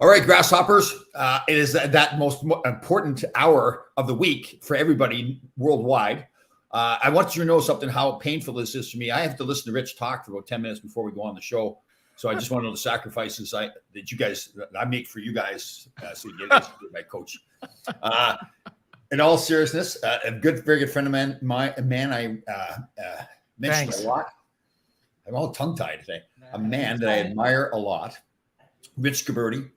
All right, grasshoppers. It is that most important hour of the week for everybody worldwide. I want you to know something, how painful this is to me. I have to listen to Rich talk for about 10 minutes before we go on the show. So I just want to know the sacrifices that I make for you guys. So you get my coach. In all seriousness, a very good friend of mine, I mentioned a lot. I'm all tongue-tied today. A man that I admire a lot, Rich Gabberty,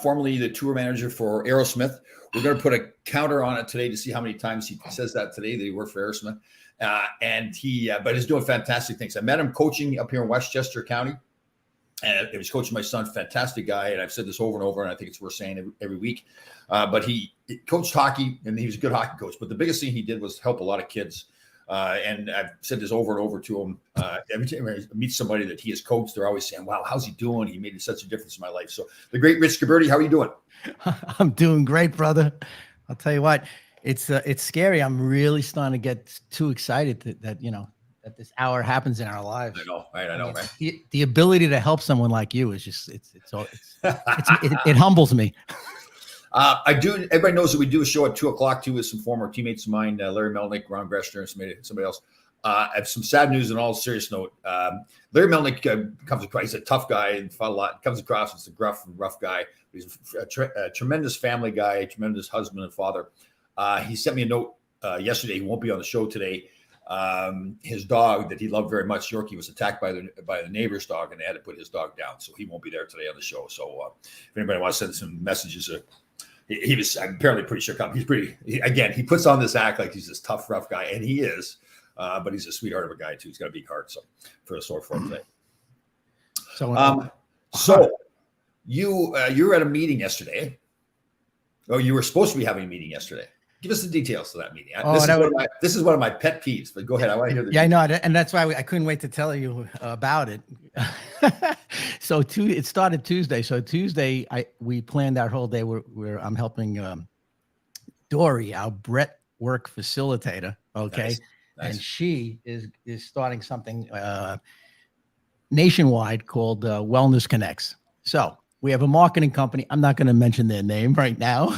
formerly the tour manager for Aerosmith. We're going to put a counter on it today to see how many times he says that today that he worked for Aerosmith. But he's doing fantastic things. I met him coaching up here in Westchester County. And he was coaching my son, fantastic guy. And I've said this over and over, and I think it's worth saying every week. But he coached hockey, and he was a good hockey coach. But the biggest thing he did was help a lot of kids. And I've said this over and over to him. Every time I meet somebody that he has coached, they're always saying, wow, how's he doing? He made such a difference in my life. So the great Rich Gabberty, how are you doing? I'm doing great, brother. I'll tell you what, it's scary. I'm really starting to get too excited that that this hour happens in our lives. I know, right? I know, right? The ability to help someone like you is just it humbles me. Everybody knows that we do a show at 2:00 too with some former teammates of mine, Larry Melnick, Ron Greshner, and somebody else. I have some sad news. On all serious note, Larry Melnick comes across. He's a tough guy and fought a lot. Comes across as a gruff and rough guy. He's a tremendous family guy, a tremendous husband and father. He sent me a note yesterday. He won't be on the show today. His dog that he loved very much, Yorkie, was attacked by the neighbor's dog, and they had to put his dog down. So he won't be there today on the show. So if anybody wants to send some messages, I'm apparently pretty sure. He puts on this act like he's this tough, rough guy, and he is. But he's a sweetheart of a guy too. He's got a big heart. So for a sore form today. So you were at a meeting yesterday. Oh, you were supposed to be having a meeting yesterday. Give us the details of that meeting. This is one of my pet peeves, but go ahead. I want to hear the details. I know. And that's why I couldn't wait to tell you about it. So it started Tuesday. So Tuesday, we planned our whole day where I'm helping Dory, our Breathwork facilitator. Okay. Nice. And she is starting something nationwide called Wellness Connects. So we have a marketing company. I'm not going to mention their name right now.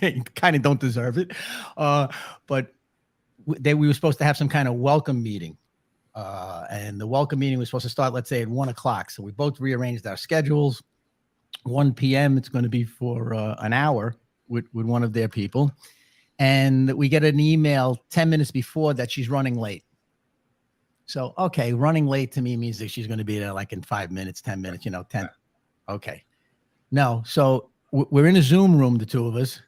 They kind of don't deserve it. But we were supposed to have some kind of welcome meeting. And the welcome meeting was supposed to start, let's say, at 1:00. So we both rearranged our schedules. 1 p.m. It's going to be for an hour with one of their people. And we get an email 10 minutes before that she's running late. So, okay, running late to me means that she's going to be there like in 5 minutes, 10 minutes, 10. Okay. No. So we're in a Zoom room, the two of us.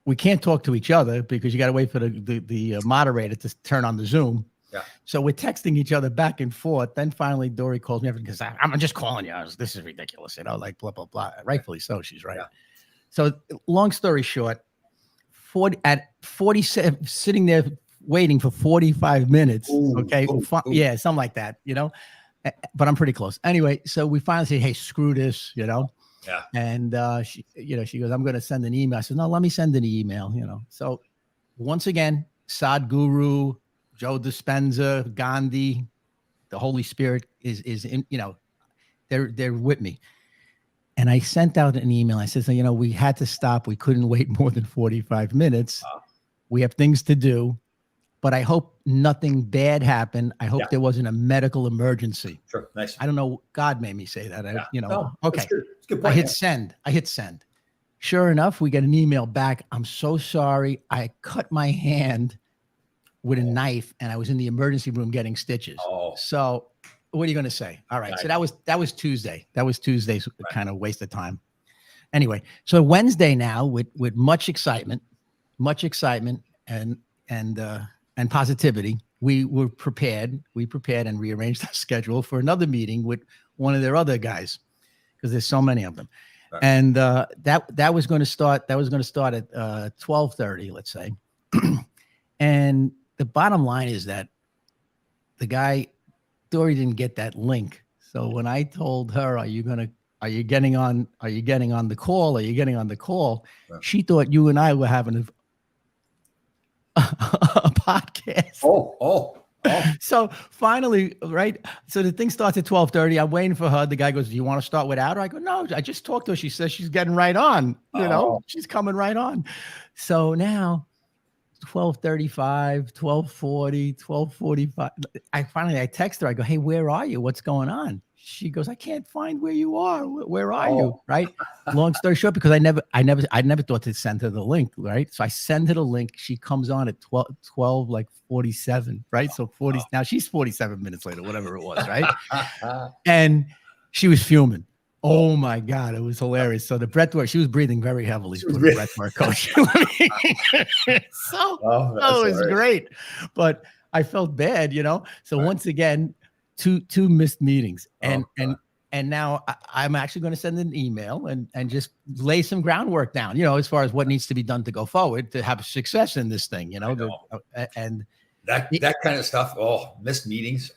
We can't talk to each other because you got to wait for the moderator to turn on the Zoom. Yeah. So we're texting each other back and forth. Then finally Dory calls me because I'm just calling you. This is ridiculous. Like blah, blah, blah. Rightfully so. She's right. Yeah. So long story short, at 47, sitting there waiting for 45 minutes. Okay. Yeah. Something like that, but I'm pretty close. Anyway, so we finally say, hey, screw this, Yeah. And she goes, I'm going to send an email. I said, no, let me send an email, So once again, Sadhguru, Joe Dispenza, Gandhi, the Holy Spirit is in, they're with me. And I sent out an email. I said, we had to stop. We couldn't wait more than 45 minutes. We have things to do, but I hope nothing bad happened. I hope there wasn't a medical emergency. Sure. Nice. I don't know. God made me say that. Okay. That's good point, I hit send. Sure enough, we get an email back. I'm so sorry. I cut my hand with a knife and I was in the emergency room getting stitches. So what are you going to say? All right. So that was Tuesday. That was Tuesday's kind of waste of time. Anyway, so Wednesday now with much excitement and positivity, we were prepared. We prepared and rearranged our schedule for another meeting with one of their other guys because there's so many of them. Right. And that was going to start. That was going to start at 12:30, let's say. And the bottom line is that the guy, Dory, didn't get that link. So when I told her, are you getting on the call? Right. She thought you and I were having a podcast. So finally, right? So the thing starts at 12:30. I'm waiting for her. The guy goes, "Do you want to start without her?" I go, "No, I just talked to her. She says she's getting right on. She's coming right on." So now 12:35, 12:40, 12:45. I text her. I go, "Hey, where are you? What's going on?" She goes, "I can't find where you are. Where are you?" Right. Long story short, because I never thought to send her the link. Right. So I send her the link. She comes on at 12 like 47. Right. So 40. Now she's 47 minutes later, whatever it was. Right. And she was fuming. Oh my God, it was hilarious. So the breathwork, she was breathing very heavily for the breathwork coach. So it was great. But I felt bad, So once again, two missed meetings. And now I'm actually going to send an email and just lay some groundwork down, as far as what needs to be done to go forward to have success in this thing, and that kind of stuff. Missed meetings.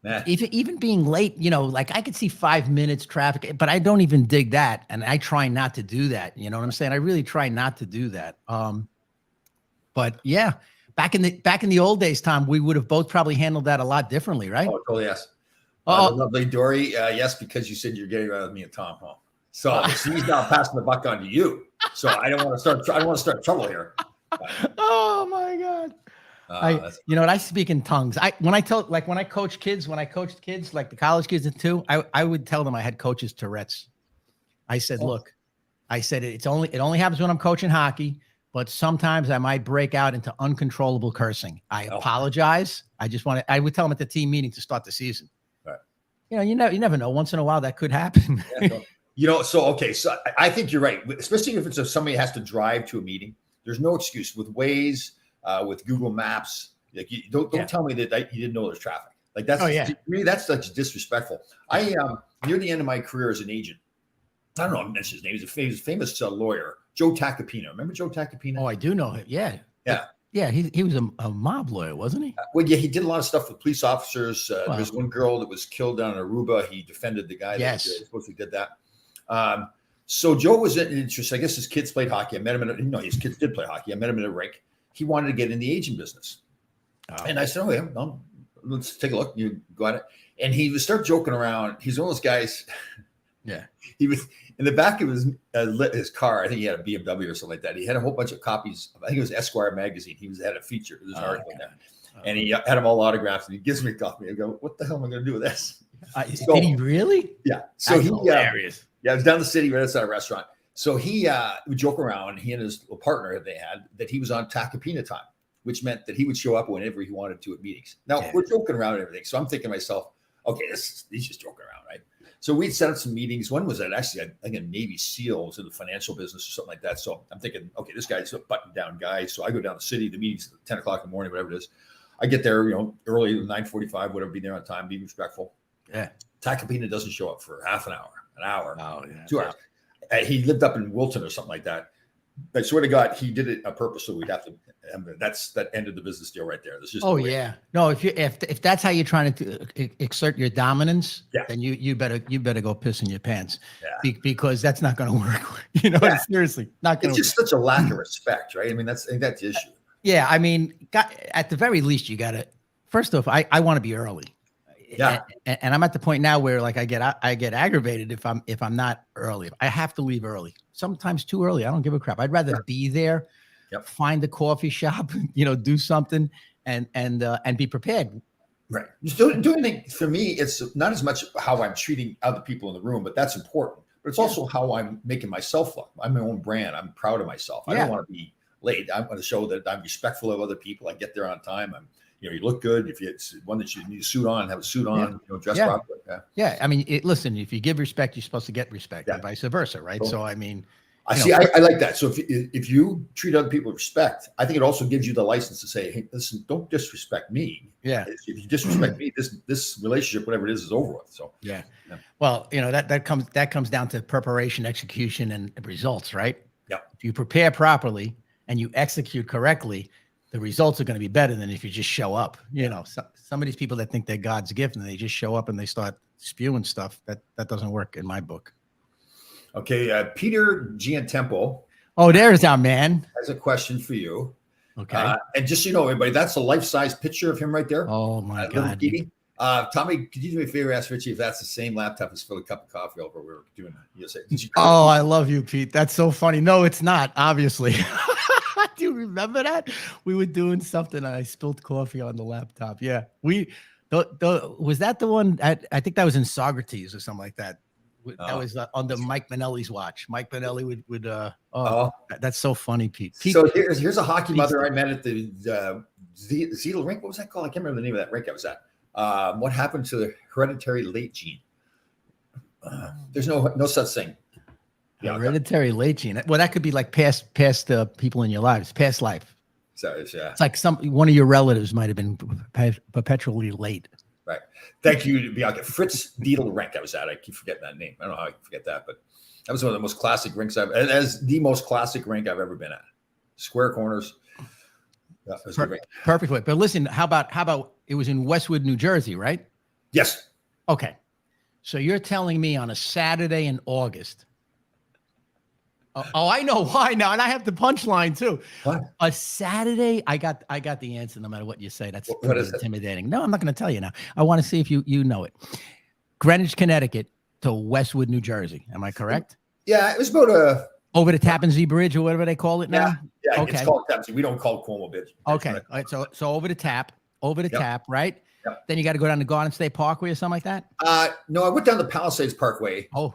Man. Even being late, like I could see 5 minutes traffic, but I don't even dig that. And I try not to do that. You know what I'm saying? I really try not to do that. But yeah, back in the old days, Tom, we would have both probably handled that a lot differently, right? Oh, totally, yes. The lovely Dory, yes, because you said you're getting around with me and Tom, huh? So she's now passing the buck on to you. So I don't want to start trouble here. Oh my God. I speak in tongues. When I coached kids, like the college kids too, I would tell them I had coaches Tourette's. I said, look, it only happens when I'm coaching hockey, but sometimes I might break out into uncontrollable cursing. I apologize. I would tell them at the team meeting to start the season. Right. You never know. Once in a while that could happen. Yeah, so I think you're right, especially if somebody has to drive to a meeting. There's no excuse with Waze. With Google Maps, like you don't tell me that you didn't know there's traffic. Like that's to me, that's such disrespectful. I near the end of my career as an agent, I don't know if I mentioned his name. He's a famous lawyer, Joe Tacopina. Remember Joe Tacopina? Oh, I do know him. Yeah. He was a mob lawyer, wasn't he? Well, yeah, he did a lot of stuff with police officers. There's one girl that was killed down in Aruba. He defended the guy that supposedly did that. So Joe was interested. I guess his kids played hockey. I met him his kids did play hockey. I met him in a rink. He wanted to get in the agent business. And I said, let's take a look. You go at it. And he would start joking around. He's one of those guys. Yeah. He was in the back of his car. I think he had a BMW or something like that. He had a whole bunch of copies. I think it was Esquire magazine. He had a feature. There's an article in there. And he had them all autographed. And he gives me a copy. I go, what the hell am I going to do with this? Did he really? Yeah. So That's hilarious. It was down the city right outside a restaurant. So he would joke around, he and his partner they had, that he was on Tacopina time, which meant that he would show up whenever he wanted to at meetings. Now, we're joking around and everything. So I'm thinking to myself, okay, he's just joking around, right? So we'd set up some meetings. One was actually, I think, a Navy SEAL was in the financial business or something like that. So I'm thinking, okay, this guy's a button-down guy. So I go down the city, the meeting's at 10 o'clock in the morning, whatever it is. I get there, early, 9:45, whatever, be there on time, be respectful. Yeah. Tacopina doesn't show up for half an hour, 2 hours. He lived up in Wilton or something like that. I swear to God, he did it on purpose. So we'd have to. That ended the business deal right there. Just no. If that's how you're trying to exert your dominance, then you better go piss in your pants, because that's not going to work. Seriously, not going to. It's just such a lack of respect, right? I mean, that's the issue. Yeah, I mean, at the very least, you got to. First off, I want to be early. Yeah, and I'm at the point now where like I get aggravated if I'm not early. I have to leave early. Sometimes too early. I don't give a crap. I'd rather be there, find a coffee shop, do something, and be prepared. Right. Just doing things for me. It's not as much how I'm treating other people in the room, but that's important. But it's also how I'm making myself look. I'm my own brand. I'm proud of myself. I don't want to be late. I want to show that I'm respectful of other people. I get there on time. You look good. If it's one that you need a suit on, have a suit on, dress properly. Yeah. I mean, listen, if you give respect, you're supposed to get respect, and vice versa. Right. Cool. So, I mean, I like that. So if you treat other people with respect, I think it also gives you the license to say, hey, listen, don't disrespect me. Yeah. If you disrespect me, this relationship, whatever it is over with. So, yeah. Well, that comes down to preparation, execution, and results, right? Yeah. If you prepare properly and you execute correctly, the results are going to be better than if you just show up. Some of these people that think they're God's gift and they just show up and they start spewing stuff, that doesn't work in my book. Okay. Peter Giantempo. Oh, there's our man. Has a question for you. Okay. And just so you know, everybody, that's a life-size picture of him right there. Oh my God. Tommy, could you do me a favor? Ask Richie if that's the same laptop as for a cup of coffee over we were doing. Oh, I love you, Pete. That's so funny. No, it's not. Obviously. Do you remember that? We were doing something and I spilled coffee on the laptop. Yeah. Was that the one? I think that was in Socrates or something like that. That was under Mike Minnelli's watch. Mike Minnelli would that's so funny, Pete. So here's a hockey mother I met at the Zedel rink. What was that called? I can't remember the name of that rink I was at. What happened to the hereditary late gene? There's no such thing. Hereditary late gene. Well, that could be like past people in your lives, past life. So yeah. It's like one of your relatives might have been perpetually late. Right. Thank you, Bianca. Fritz Dietl rink I was at. I keep forgetting that name. I don't know how I can forget that, but that was one of the most classic rinks as the most classic rink I've ever been at. Square corners. Yeah, it was perfect. But listen, how about it was in Westwood, New Jersey, right? Yes. Okay. So you're telling me on a Saturday in August. Oh, I know why now, and I have the punchline too. What? A Saturday, I got the answer. No matter what you say, that's what is intimidating. It? No, I'm not going to tell you now. I want to see if you know it. Greenwich, Connecticut to Westwood, New Jersey. Am I correct? Yeah, it was about over the Tappan Zee Bridge or whatever they call it now. Yeah. Okay. It's called Tappan Zee. We don't call it Cuomo Bridge. Okay. All right. So over the tap, right? Yep. Then you got to go down to Garden State Parkway or something like that? No, I went down the Palisades Parkway. Oh.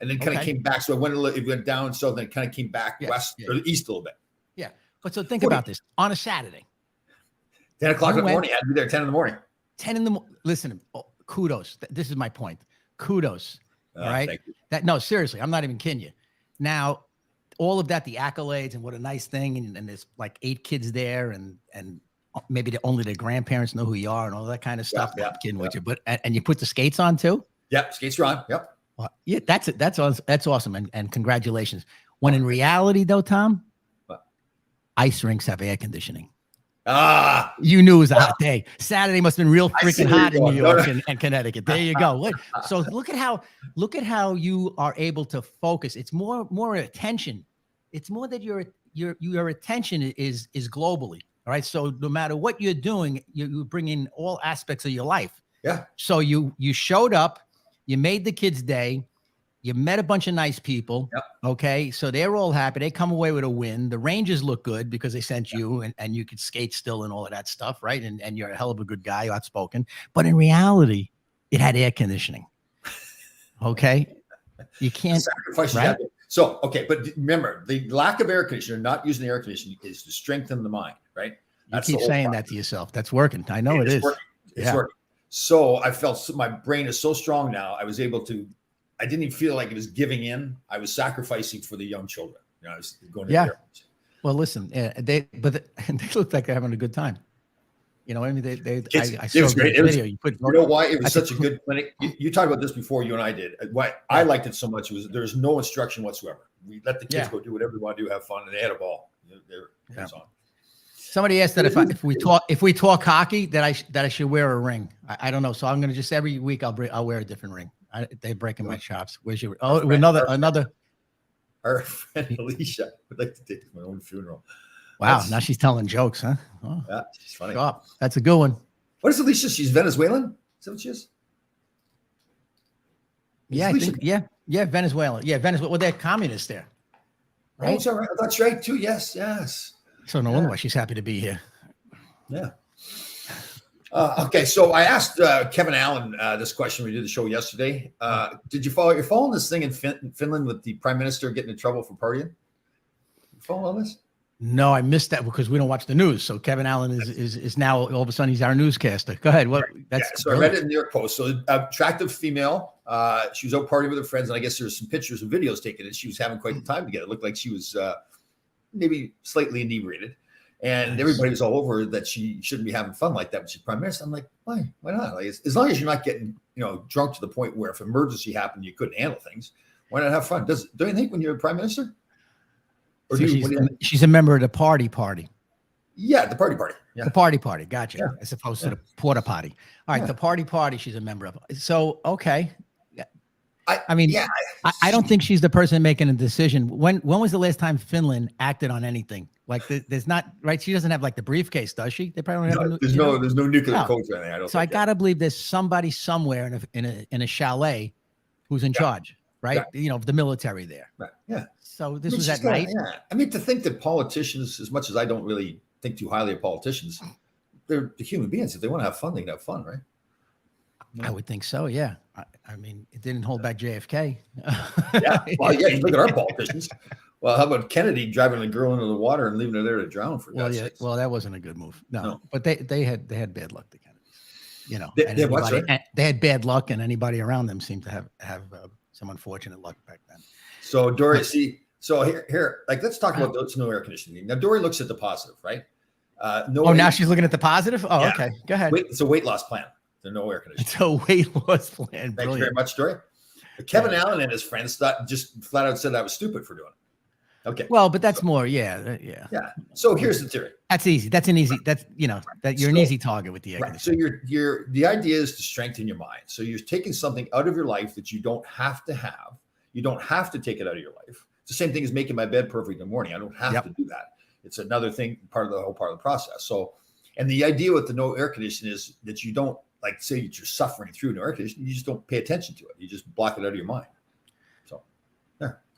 And then kind of came back. So it went down, so then it kind of came back west or east a little bit. Yeah. But so think about this. On a Saturday. 10 o'clock in the morning. I had to be there 10 in the morning. 10 in the morning. Listen, kudos. This is my point. Kudos. All right. Thank you. No, seriously, I'm not even kidding you. Now, all of that, the accolades and what a nice thing. And there's like 8 kids there and maybe only their grandparents know who you are and all that kind of stuff. Yeah, I'm kidding with you, but and you put the skates on too. Yep, skates are on. Yep. Well, yeah, that's it. That's awesome, and congratulations. When in reality, though, Tom, ice rinks have air conditioning. You knew it was a hot day. Saturday must have been real freaking hot in New York and Connecticut. There you go. So look at how you are able to focus. It's more attention. It's more that your attention is globally. All right. So no matter what you're doing, you bring in all aspects of your life. Yeah. So you showed up, you made the kids' day, you met a bunch of nice people. Yep. Okay. So they're all happy. They come away with a win. The Rangers look good because they sent you and you could skate still and all of that stuff. Right. And you're a hell of a good guy, outspoken. But in reality, it had air conditioning. Okay. You can't. Sacrifice, right? So, okay. But remember, the lack of air conditioner, not using the air conditioning, is to strengthen the mind. Right. That's you keep saying that to yourself. That's working. I know it is. It's working. So I felt my brain is so strong now. I was able to, I didn't even feel like it was giving in. I was sacrificing for the young children. You know, I was going to their Well, listen, they look like they're having a good time. You know, I mean, I saw the video. You know why it was such a good clinic? You talked about this before, you and I did. Why I liked it so much was there's no instruction whatsoever. We let the kids go do whatever they want to do, have fun, and they had a ball. They're hands-on. Somebody asked that if we talk hockey, that I should wear a ring. I don't know. So I'm going to just every week I'll wear a different ring. They're breaking my chops. Where's your? Oh, another. Our friend Alicia would like to take my own funeral. Wow, now she's telling jokes, huh? Oh, yeah, she's funny. That's a good one. What is Alicia? She's Venezuelan? Is that what she is? Yeah, I think. Yeah, Venezuela. Yeah, Venezuela. Well, they're communists there. Right? Oh, that's right too. Yes. So no wonder why she's happy to be here. Yeah. Okay, so I asked Kevin Allen this question. We did the show yesterday. Did you follow? You're following this thing in Finland with the prime minister getting in trouble for partying? You following this? No, I missed that because we don't watch the news. So Kevin Allen is now all of a sudden he's our newscaster. Go ahead. So I read it in the New York Post. So attractive female. She was out partying with her friends, and I guess there's some pictures and videos taken, and she was having quite the time together. It looked like she was maybe slightly inebriated. And everybody was all over that she shouldn't be having fun like that when she's prime minister. I'm like, why? Why not? Like, as long as you're not getting, drunk to the point where if emergency happened, you couldn't handle things. Why not have fun? Don't you think when you're a prime minister? Or so she's a member of the party. Yeah, the party. Yeah. The party. Gotcha. Yeah. As opposed to the porta potty. All right, the party she's a member of. So, okay. I don't think she's the person making a decision. When was the last time Finland acted on anything? Like there's not, right? She doesn't have like the briefcase, does she? They probably don't have. There's no nuclear No. codes or anything. I don't. So I gotta believe there's somebody somewhere in a chalet who's in charge, right? Yeah. You know, the military there. Right. Yeah. So this was at night. Yeah. I mean, to think that politicians, as much as I don't really think too highly of politicians, they're the human beings. If they want to have fun, they can have fun, right? I would think so. Yeah. I mean, it didn't hold back JFK. Yeah. Well, yeah. You look at our politicians. Well, how about Kennedy driving a girl into the water and leaving her there to drown? For God's sakes. Well, that wasn't a good move. No. But they had bad luck. The Kennedys, you know, they had bad luck, and anybody around them seemed to have some unfortunate luck back then. So Dory, so here, like, let's talk about those no air conditioning. Now, Dory looks at the positive, right? Now she's looking at the positive. Oh, yeah. Okay, go ahead. It's a weight loss plan. There's no air conditioning. It's a weight loss plan. Thank you very much, Dory. But Kevin Allen and his friends just flat out said I was stupid for doing it. Okay. Well, but that's more, yeah. So here's the theory. That's easy. That's an easy target with the air conditioning. So the idea is to strengthen your mind. So you're taking something out of your life that you don't have to have. You don't have to take it out of your life. It's the same thing as making my bed perfect in the morning. I don't have to do that. It's another thing, part of the process. So, and the idea with the no air conditioning is that you don't, like, say that you're suffering through no air conditioning, you just don't pay attention to it. You just block it out of your mind. So,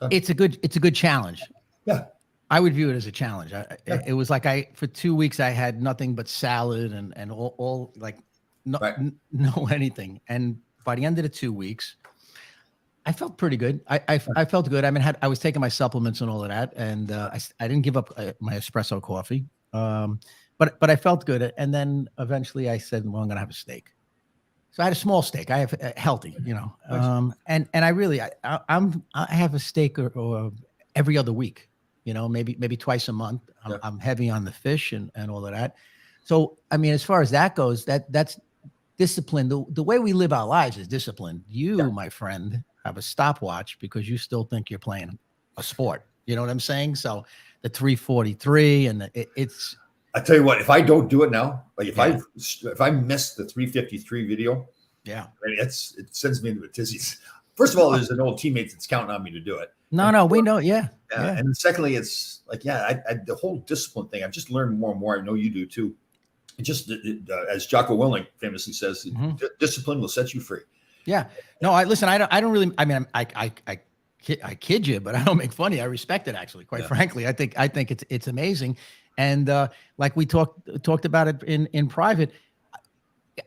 it's a good challenge. Yeah, I would view it as a challenge. It was like for 2 weeks I had nothing but salad and all like no anything. And by the end of the 2 weeks, I felt pretty good. I felt good. I mean, I was taking my supplements and all of that, and I didn't give up my espresso coffee. But I felt good. And then eventually I said, well, I'm going to have a steak. So I had a small steak. I have healthy, you know. And I really I have a steak or every other week, you know, maybe twice a month. I'm heavy on the fish and all of that. So I mean, as far as that goes, that's discipline. The way we live our lives is discipline. You, my friend, have a stopwatch because you still think you're playing a sport. You know what I'm saying? So the 343 and it's. I tell you what, if I don't do it now, like if I miss the 353 video, I mean, it sends me into a tizzy. First of all, there's an old teammate that's counting on me to do it. No, we know, yeah. And secondly, it's like, the whole discipline thing. I've just learned more and more. I know you do too. It just as Jocko Willink famously says, discipline will set you free. Yeah. No, I don't really. I mean, I kid you, but I don't make fun of you. I respect it, actually. Quite frankly, I think it's amazing. And like we talked about it in private,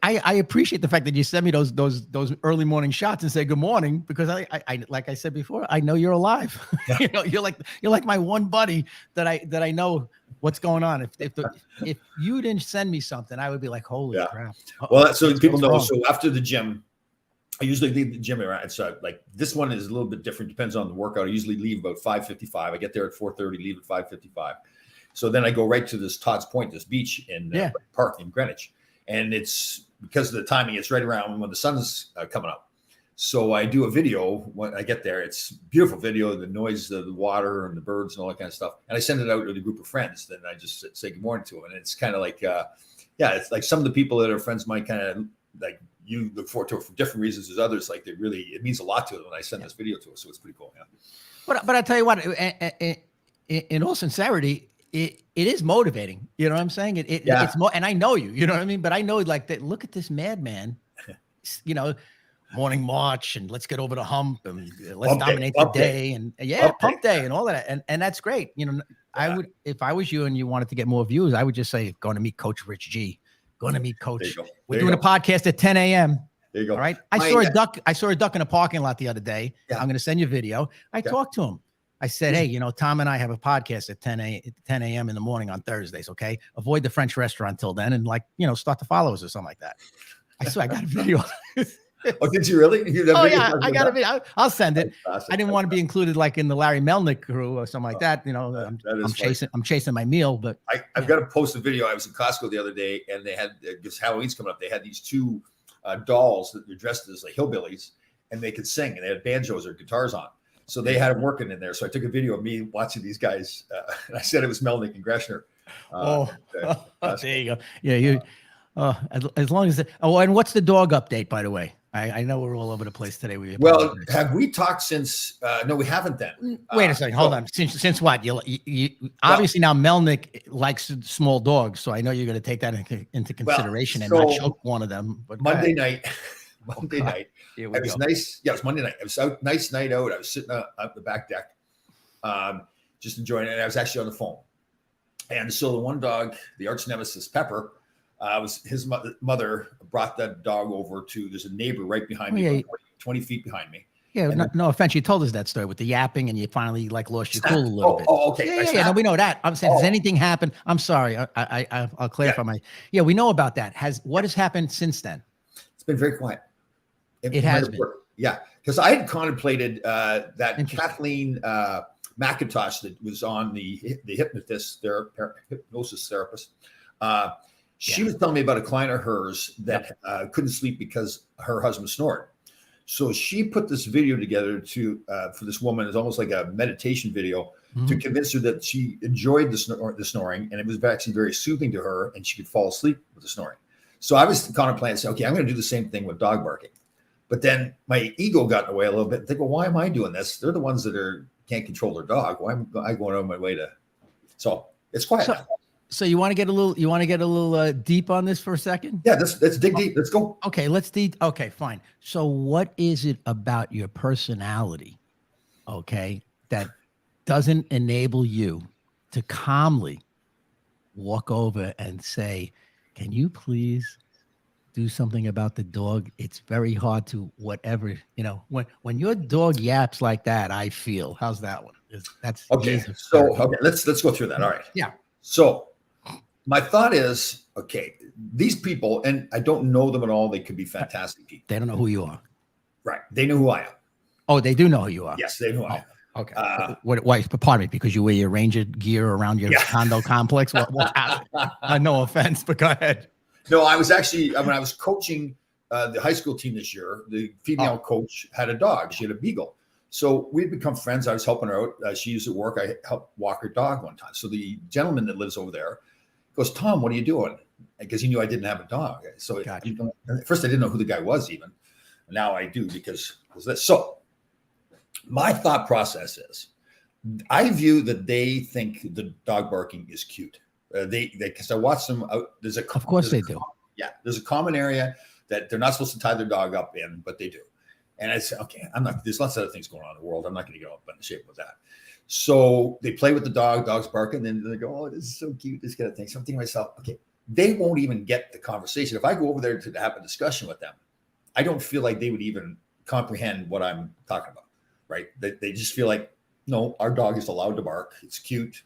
I appreciate the fact that you send me those early morning shots and say good morning, because I like I said before, I know you're alive. You know, you're like my one buddy that I know what's going on. If you didn't send me something, I would be like, holy crap. Well, so people know. Wrong. So after the gym, I usually leave the gym around. So like this one is a little bit different. Depends on the workout. I usually leave about 5:55. I get there at 4:30. Leave at 5:55. So then I go right to this Todd's Point, this beach in park in Greenwich. And it's because of the timing, it's right around when the sun's coming up. So I do a video when I get there. It's a beautiful video, the noise of the water and the birds and all that kind of stuff. And I send it out to a group of friends. Then I just say good morning to them. And it's kind of like, it's like some of the people that are friends might kind of like you look forward to it for different reasons as others. Like it means a lot to them when I send this video to them. So it's pretty cool. Yeah. But I tell you what, in all sincerity, it is motivating. You know what I'm saying? It's more, and I know you know what I mean? But I know, like, that. Look at this madman, you know, morning march and let's get over the hump and let's dominate the day and pump day and all of that. And that's great. You know, I would, if I was you and you wanted to get more views, I would just say, going to meet Coach Rich G, going to meet Coach. We're doing a podcast at 10 a.m. There you go. All right. I saw a duck in a parking lot the other day. Yeah. I'm going to send you a video. I talked to him. I said, hey, you know, Tom and I have a podcast at 10 a.m. in the morning on Thursdays. Okay. Avoid the French restaurant till then. And, like, you know, start to follow us or something like that. I swear I got a video. Oh, did you really? I got a video. I'll send it. I didn't want to be included like in the Larry Melnick crew or something like that. You know, I'm chasing my meal, but I've got to post a video. I was in Costco the other day and they had, because Halloween's coming up, they had these two dolls that were dressed as like hillbillies and they could sing and they had banjos or guitars on. So they had them working in there. So I took a video of me watching these guys. And I said it was Melnick and Greshner. There you go. Yeah, as long as and what's the dog update, by the way? I know we're all over the place today. Well, have we talked since? No, we haven't then. Wait a second. Hold on. Since what? You obviously now Melnick likes small dogs, so I know you're going to take that into consideration and not choke one of them. But Monday night, night. It was nice. Yeah, it was Monday night. It was out, nice night out. I was sitting up the back deck, just enjoying it. And I was actually on the phone. And so the one dog, the arch nemesis Pepper, was his mother brought that dog over to, there's a neighbor right behind me, 20 feet behind me. Yeah, no offense. You told us that story with the yapping and you finally lost your cool a little bit. Oh, okay. Yeah, no, we know that. I'm saying, has anything happened? I'm sorry. I'll clarify we know about that. What has happened since then? It's been very quiet. It has been. Yeah, because I had contemplated that Kathleen McIntosh that was on the hypnosis therapist. She was telling me about a client of hers that couldn't sleep because her husband snored. So she put this video together for this woman. It's almost like a meditation video to convince her that she enjoyed the snoring, and it was actually very soothing to her, and she could fall asleep with the snoring. So I was contemplating saying, okay, I'm going to do the same thing with dog barking. But then my ego got in the way a little bit. Think, well, why am I doing this? They're the ones that can't control their dog. Why am I going on my way to? So it's quiet. So you want to get a little deep on this for a second? Yeah, let's dig deep. Let's go. Okay, okay, fine. So what is it about your personality, okay, that doesn't enable you to calmly walk over and say, can you please do something about the dog? It's very hard to whatever, when your dog yaps like that, I feel. How's that one? That's okay. So let's go through that. All right. Yeah. So my thought is, okay, these people, and I don't know them at all. They could be fantastic people. They don't know who you are. Right. They know who I am. Oh, they do know who you are. Yes, they know who I am. Okay. Why? Pardon me, because you wear your ranger gear around your condo complex. No offense, but go ahead. No, I was actually, when I was coaching the high school team this year, the female coach had a dog. She had a beagle. So we'd become friends. I was helping her out. She used to work. I helped walk her dog one time. So the gentleman that lives over there goes, Tom, what are you doing? Because he knew I didn't have a dog. So at first I didn't know who the guy was even. Now I do because of this. So my thought process is, I view that they think the dog barking is cute. Because I watch them out. Of course they do. Yeah, there's a common area that they're not supposed to tie their dog up in, but they do. And I say, okay, there's lots of other things going on in the world. I'm not going to get all in shape with that. So they play with the dog, dog's barking, and then they go, oh, this is so cute, this kind of thing. So I'm thinking to myself, okay, they won't even get the conversation. If I go over there to have a discussion with them, I don't feel like they would even comprehend what I'm talking about, right? They just feel like, no, our dog is allowed to bark. It's cute.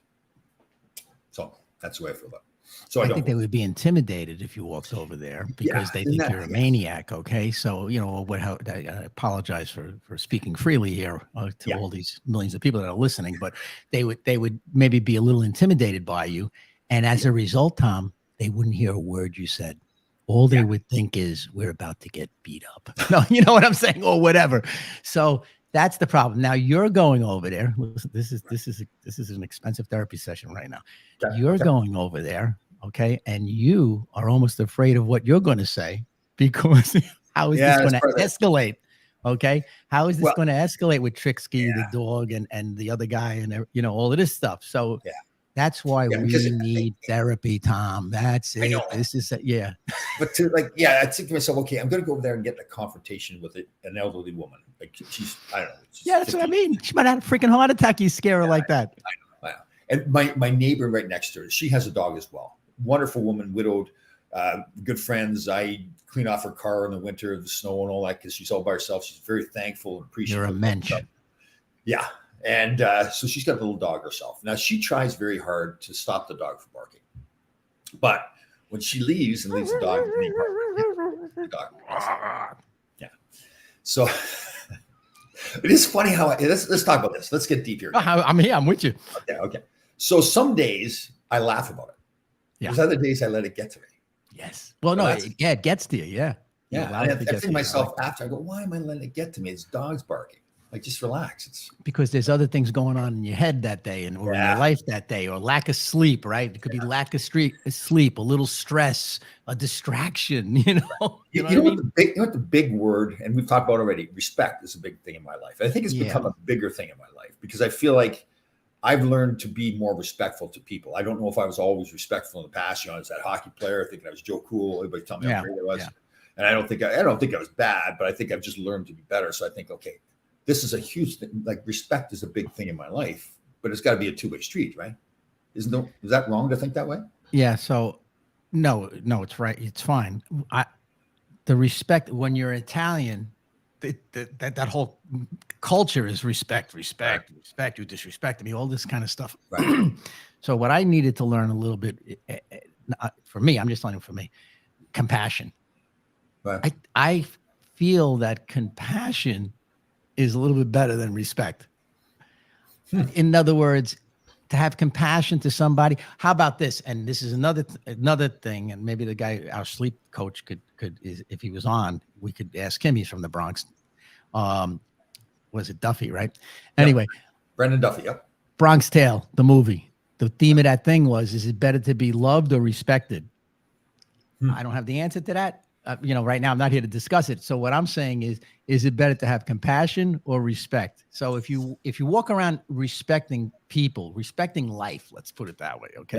So that's the way I feel about it. So I think they would be intimidated if you walked over there because they think you're a maniac. Okay. So, I apologize for speaking freely here to all these millions of people that are listening, but they would maybe be a little intimidated by you. And as a result, Tom, they wouldn't hear a word you said. All they would think is we're about to get beat up. No, you know what I'm saying? Or whatever. So that's the problem. Now you're going over there. Listen, this is an expensive therapy session right now. You're going over there, okay, and you are almost afraid of what you're going to say because how is this going to escalate? Okay, how is this going to escalate with Trixie, the dog, and the other guy, and all of this stuff? So that's why we need therapy, Tom. That's it. This is But I think to myself, okay, I'm going to go over there and get in a confrontation with an elderly woman. Like she's, I don't know. That's 50. What I mean. She might have a freaking heart attack. You scare her like that. I know. And my neighbor right next to her, she has a dog as well. Wonderful woman, widowed, good friends. I clean off her car in the winter, the snow and all that, because she's all by herself. She's very thankful and appreciative. You're a mensch. Yeah. And so she's got a little dog herself. Now she tries very hard to stop the dog from barking. But when she leaves and leaves the dog, yeah. So it is funny how let's talk about this. Let's get deep here. I'm here. I'm with you. Okay. So some days I laugh about it. Yeah. There's other days I let it get to me. Yes. Well, no, it gets to you. Yeah. Yeah. I think to myself after, I go, why am I letting it get to me? It's dogs barking. Like, just relax. It's because there's other things going on in your head that day or in your life that day, or lack of sleep, right? It could be lack of sleep, a little stress, a distraction, you know. You know what the big word, and we've talked about already, respect is a big thing in my life. I think it's become a bigger thing in my life because I feel like I've learned to be more respectful to people. I don't know if I was always respectful in the past. You know, I was that hockey player thinking I was Joe Cool. Everybody tell me how great I was. Yeah. And I don't think I was bad, but I think I've just learned to be better. So I think, okay, this is a huge thing. Like, respect is a big thing in my life, but it's got to be a two-way street, right? Is that wrong to think that way? Yeah. So no, it's right. It's fine. The respect, when you're Italian, that whole culture is respect, you disrespect me, all this kind of stuff. Right. So what I needed to learn a little bit, for me, I'm just learning for me, compassion. Right. I feel that compassion is a little bit better than respect. In other words, to have compassion to somebody. How about this? And this is another thing. And maybe the guy, our sleep coach, could if he was on, we could ask him. He's from the Bronx. Was it Duffy, right? Yep. Anyway, Brendan Duffy. Yep. Bronx Tale, the movie. The theme of that thing was: is it better to be loved or respected? I don't have the answer to that. Right now I'm not here to discuss it. So what I'm saying is it better to have compassion or respect? So if you walk around respecting people, respecting life, let's put it that way. Okay.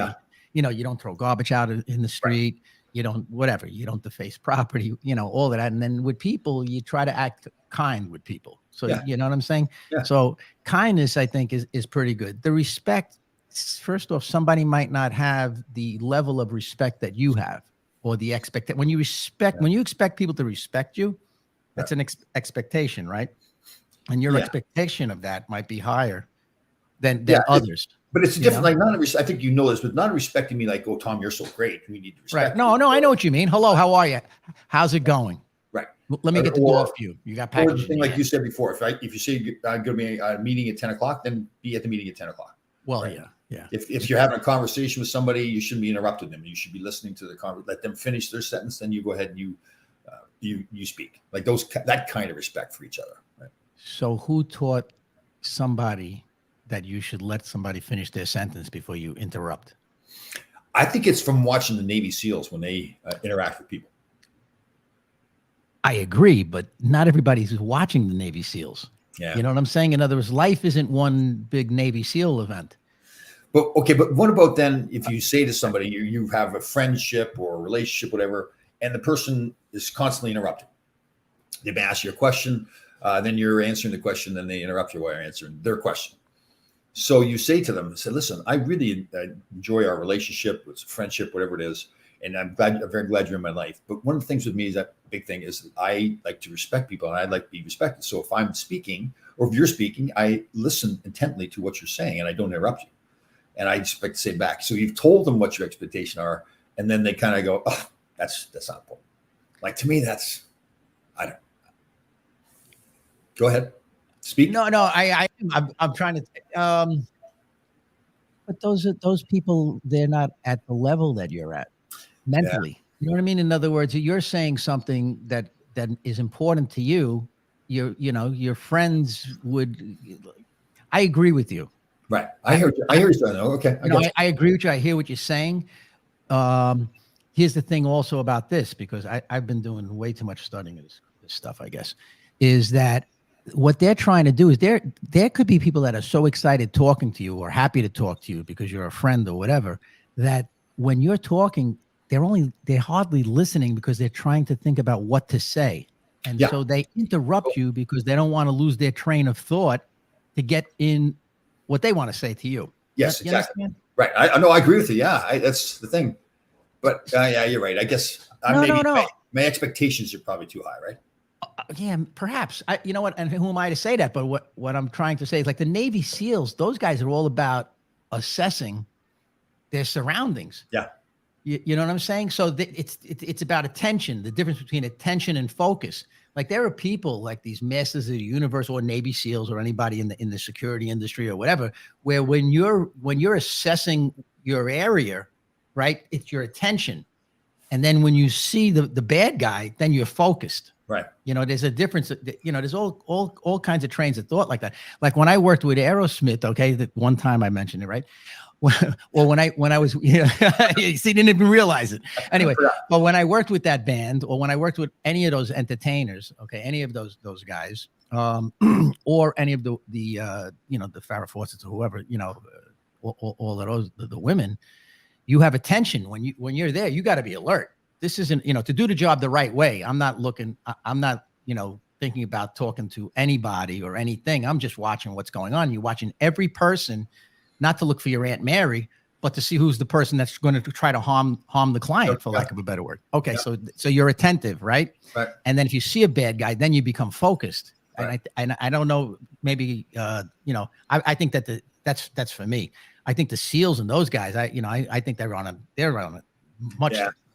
Yeah. You don't throw garbage out in the street. Right. You don't deface property, all of that. And then with people, you try to act kind with people. So you know what I'm saying? Yeah. So kindness, I think, is pretty good. The respect, first off, somebody might not have the level of respect that you have. Or the expectation. When you expect people to respect you, that's an expectation, right? And your expectation of that might be higher than others. But it's different. Like, I think you know this, but not respecting me like, oh, Tom, you're so great. We need to respect. Right. No, I know what you mean. Hello, how are you? How's it going? Right. Let me get the door for you. You got packages. Or the thing like you said before, if you say I'm going to be a meeting at 10 o'clock, then be at the meeting at 10 o'clock. Well, right? Yeah. If you're having a conversation with somebody, you shouldn't be interrupting them. You should be listening to the conversation. Let them finish their sentence, then you go ahead and you speak. Like that kind of respect for each other. Right? So who taught somebody that you should let somebody finish their sentence before you interrupt? I think it's from watching the Navy SEALs when they interact with people. I agree, but not everybody's watching the Navy SEALs. Yeah. You know what I'm saying? In other words, life isn't one big Navy SEAL event. But what about then if you say to somebody, you have a friendship or a relationship, whatever, and the person is constantly interrupting? They may ask you a question, then you're answering the question, then they interrupt you while you're answering their question. So you say to them, listen, I really enjoy our relationship, it's a friendship, whatever it is, and I'm very glad you're in my life. But one of the things with me is that big thing is that I like to respect people and I like to be respected. So if I'm speaking or if you're speaking, I listen intently to what you're saying and I don't interrupt you. And I expect to say back. So you've told them what your expectations are, and then they kind of go, "Oh, that's not important." Like, to me, I don't. Go ahead, speak. No, I'm trying to. But those people, they're not at the level that you're at mentally. Yeah. You know what I mean? In other words, you're saying something that is important to you. Your friends would. I agree with you. Right. I hear you. Okay. I agree with you. I hear what you're saying. Here's the thing also about this, because I've been doing way too much studying of this stuff, I guess, is that what they're trying to do is there could be people that are so excited talking to you or happy to talk to you because you're a friend or whatever, that when you're talking, they're hardly listening because they're trying to think about what to say. And so they interrupt you because they don't want to lose their train of thought to get in what they want to say to you. Yes, exactly. Understand? Right. I agree with you. Yeah, that's the thing. But you're right. I guess my expectations are probably too high, right? Yeah, perhaps. You know what? And who am I to say that? But what I'm trying to say is, like, the Navy SEALs, those guys are all about assessing their surroundings. Yeah. You know what I'm saying? So it's about attention, the difference between attention and focus. Like, there are people like these masters of the universe or Navy SEALs or anybody in the security industry or whatever, where when you're assessing your area, right, it's your attention. And then when you see the bad guy, then you're focused. Right. There's a difference. There's all kinds of trains of thought like that. Like when I worked with Aerosmith, okay, that one time I mentioned it, right? Well, when I was, you see, didn't even realize it. Anyway, but when I worked with that band, or when I worked with any of those entertainers, okay, any of those guys, or any of the Farrah Fawcett's or whoever, all of those, the women, you have attention when you're there. You got to be alert. This isn't, to do the job the right way. I'm not thinking about talking to anybody or anything. I'm just watching what's going on. You're watching every person, not to look for your Aunt Mary, but to see who's the person that's going to try to harm the client, for lack of a better word. Okay, so you're attentive, right? Right. And then if you see a bad guy, then you become focused. Right. And I don't know, maybe I think that's for me. I think the SEALs and those guys, I think they're on a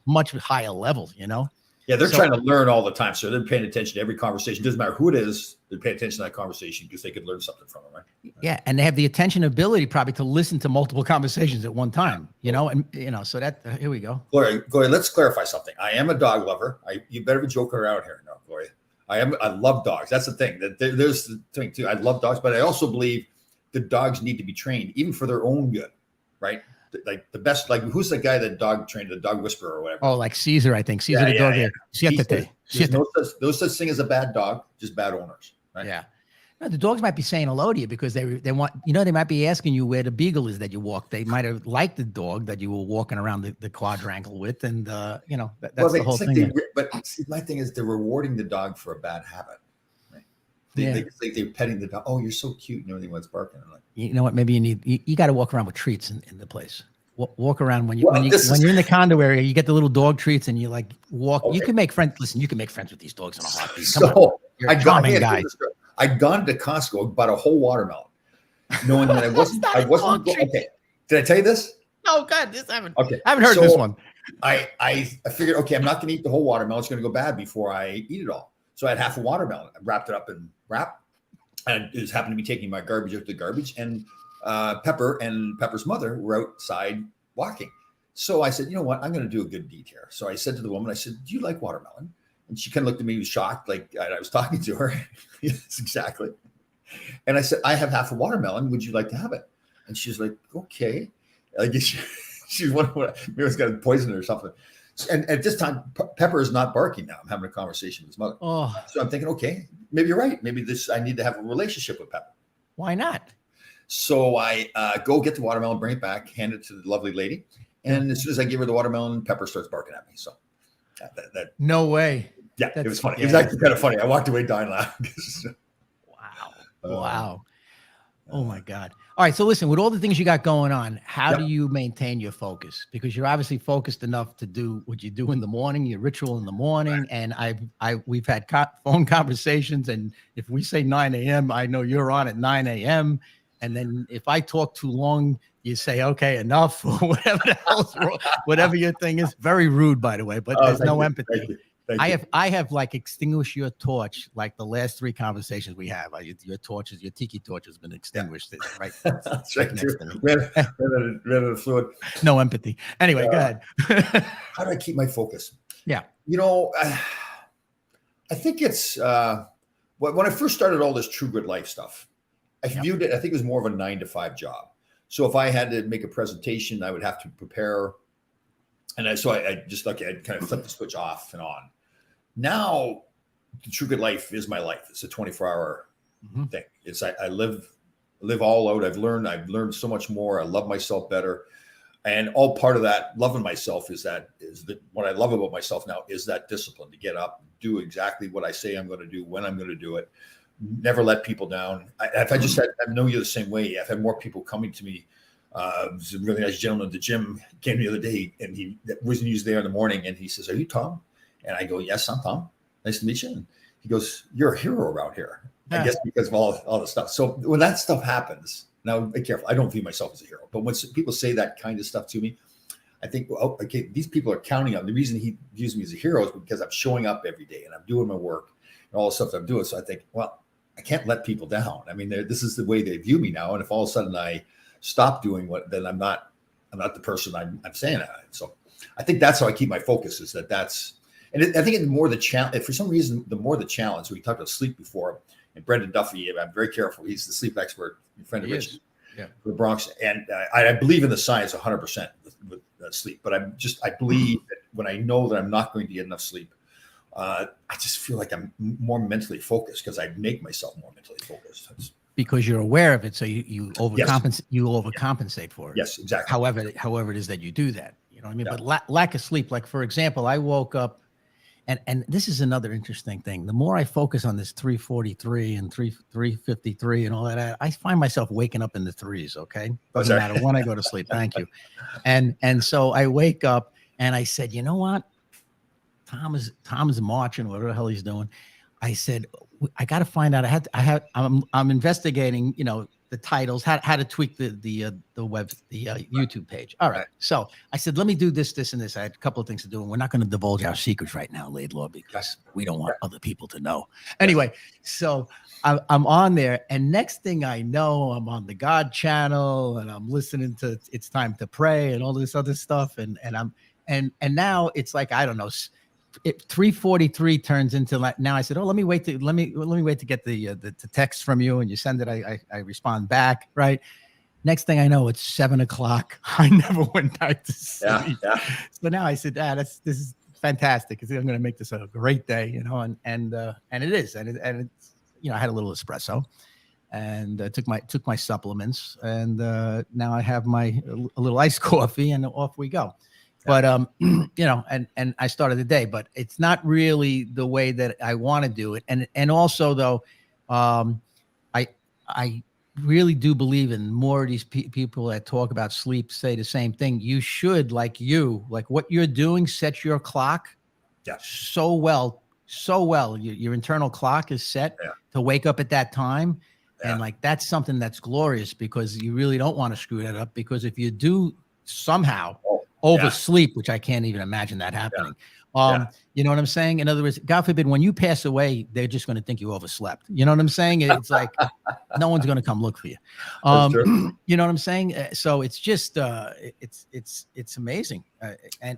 much higher level, Yeah, they're trying to learn all the time. So they're paying attention to every conversation. Doesn't matter who it is, they're paying attention to that conversation because they could learn something from it, right? Yeah, and they have the attention ability probably to listen to multiple conversations at one time, so that here we go. Gloria, let's clarify something. I am a dog lover. You better be joking around here. No, Gloria. I love dogs. That's the thing. There's the thing too. I love dogs, but I also believe the dogs need to be trained even for their own good, right? Like the best, like who's the guy that dog trained, the dog whisperer or whatever? Oh, like Caesar, I think. Caesar the dog. Yeah. There's no such thing as a bad dog, just bad owners, right? Yeah. No, the dogs might be saying hello to you because they want, they might be asking you where the beagle is that you walk. They might have liked the dog that you were walking around the quadrangle with. And, that's the whole thing. But see, my thing is they're rewarding the dog for a bad habit. Right? They're petting the dog. Oh, you're so cute. And everything was barking. I'm like, you know what? Maybe you got to walk around with treats in the place. Walk around when you're in the condo area. You get the little dog treats, and you like walk. Okay. You can make friends. Listen, you can make friends with these dogs in a heartbeat. Come on, you're a charming guy. I'd gone to Costco, bought a whole watermelon, knowing that I wasn't. Okay, did I tell you this? Oh God, I haven't heard this one. I figured, okay, I'm not going to eat the whole watermelon. It's going to go bad before I eat it all. So I had half a watermelon. I wrapped it up in wrap, and it just happened to be taking my garbage out to the garbage, and Pepper and Pepper's mother were outside walking. So I said, you know what? I'm going to do a good deed here. So I said to the woman, I said, do you like watermelon? And she kind of looked at me, was shocked, like I was talking to her. Yes, exactly. And I said, I have half a watermelon. Would you like to have it? And she's like, okay. I guess she's wondering maybe it's got poison or something. And at this time, Pepper is not barking now. I'm having a conversation with his mother. Oh. So I'm thinking, okay, maybe you're right. Maybe I need to have a relationship with Pepper. Why not? So I go get the watermelon, bring it back, hand it to the lovely lady. And as soon as I give her the watermelon, Pepper starts barking at me. So that no way. Yeah, it was funny. It was actually kind of funny. I walked away dying laughing. Wow. Oh my God. All right. So listen, with all the things you got going on, how do you maintain your focus? Because you're obviously focused enough to do what you do in the morning, your ritual in the morning. And we've had phone conversations. And if we say 9 a.m., I know you're on at 9 a.m. And then if I talk too long, you say, okay, enough, or whatever the hell's wrong, whatever your thing is. Very rude, by the way, but there's no empathy. I have like extinguished your torch, like the last 3 conversations we have. Your tiki torch has been extinguished. Right. That's right. Ran out of fluid. No empathy. Anyway, go ahead. How do I keep my focus? Yeah. I think it's when I first started all this True Good Life stuff, I viewed it, I think it was more of a 9-to-5 job. So if I had to make a presentation, I would have to prepare. And I just I'd kind of flip the switch off and on. Now, the True Good Life is my life. It's a 24-hour thing. It's I live all out. I've learned so much more. I love myself better. And all part of that loving myself is what I love about myself now is that discipline to get up, do exactly what I say I'm going to do, when I'm going to do it. Never let people down. I know you're the same way. I've had more people coming to me. There's a really nice gentleman at the gym came the other day, and he was there in the morning, and he says, "Are you Tom?" And I go, "Yes, I'm Tom. Nice to meet you." And he goes, "You're a hero around here." I guess because of all the stuff. So when that stuff happens, now be careful. I don't view myself as a hero, but when people say that kind of stuff to me, I think, well, okay, these people are counting on. The reason he views me as a hero is because I'm showing up every day and I'm doing my work and all the stuff that I'm doing. So I think, well, I can't let people down. I mean, this is the way they view me now. And if all of a sudden I stop doing then I'm not the person I'm saying I am. So I think that's how I keep my focus is that's, And I think the more the challenge, for some reason, the more the challenge, we talked about sleep before, and Brendan Duffy, I'm very careful. He's the sleep expert, friend of Rich, for the Bronx. And I believe in the science 100% with sleep, but I believe that when I know that I'm not going to get enough sleep, I just feel like I'm more mentally focused because I make myself more mentally focused. Because you're aware of it, so you overcompensate. Yes. You overcompensate for it. Yes, exactly. However it is that you do that, you know what I mean. Yeah. But lack of sleep, like for example, I woke up, and this is another interesting thing. The more I focus on this 343 and 353 and all that, I find myself waking up in the threes. Okay, doesn't matter when I go to sleep. Thank you. And so I wake up and I said, you know what? Tom is marching, whatever the hell he's doing. I said, I got to find out. I'm investigating, the titles, how to tweak the YouTube page. All right. So I said, let me do this, and this. I had a couple of things to do, and we're not going to divulge our secrets right now, Laidlaw, because we don't want other people to know. Anyway, so I'm on there, and next thing I know, I'm on the God channel, and I'm listening to It's Time to Pray and all this other stuff, and now it's like, I don't know. 343 turns into like, now I said, oh, let me wait to get the text from you, and you send it. I respond back, right? Next thing I know, it's 7:00. I never went back to sleep. Yeah. So now I said, this is fantastic. I'm going to make this a great day, and it is, and it's, I had a little espresso, and took my supplements, and now I have a little iced coffee, and off we go. But, and I started the day, but it's not really the way that I want to do it. And also though, I really do believe in more of these people that talk about sleep say the same thing. You should, like what you're doing, set your clock so well. Your internal clock is set to wake up at that time. Yeah. And like, that's something that's glorious, because you really don't want to screw that up, because if you do somehow oversleep, which I can't even imagine that happening. You know what I'm saying? In other words, God forbid, when you pass away, they're just going to think you overslept. You know what I'm saying? It's like, no one's going to come look for you. You know what I'm saying? So it's just, it's amazing.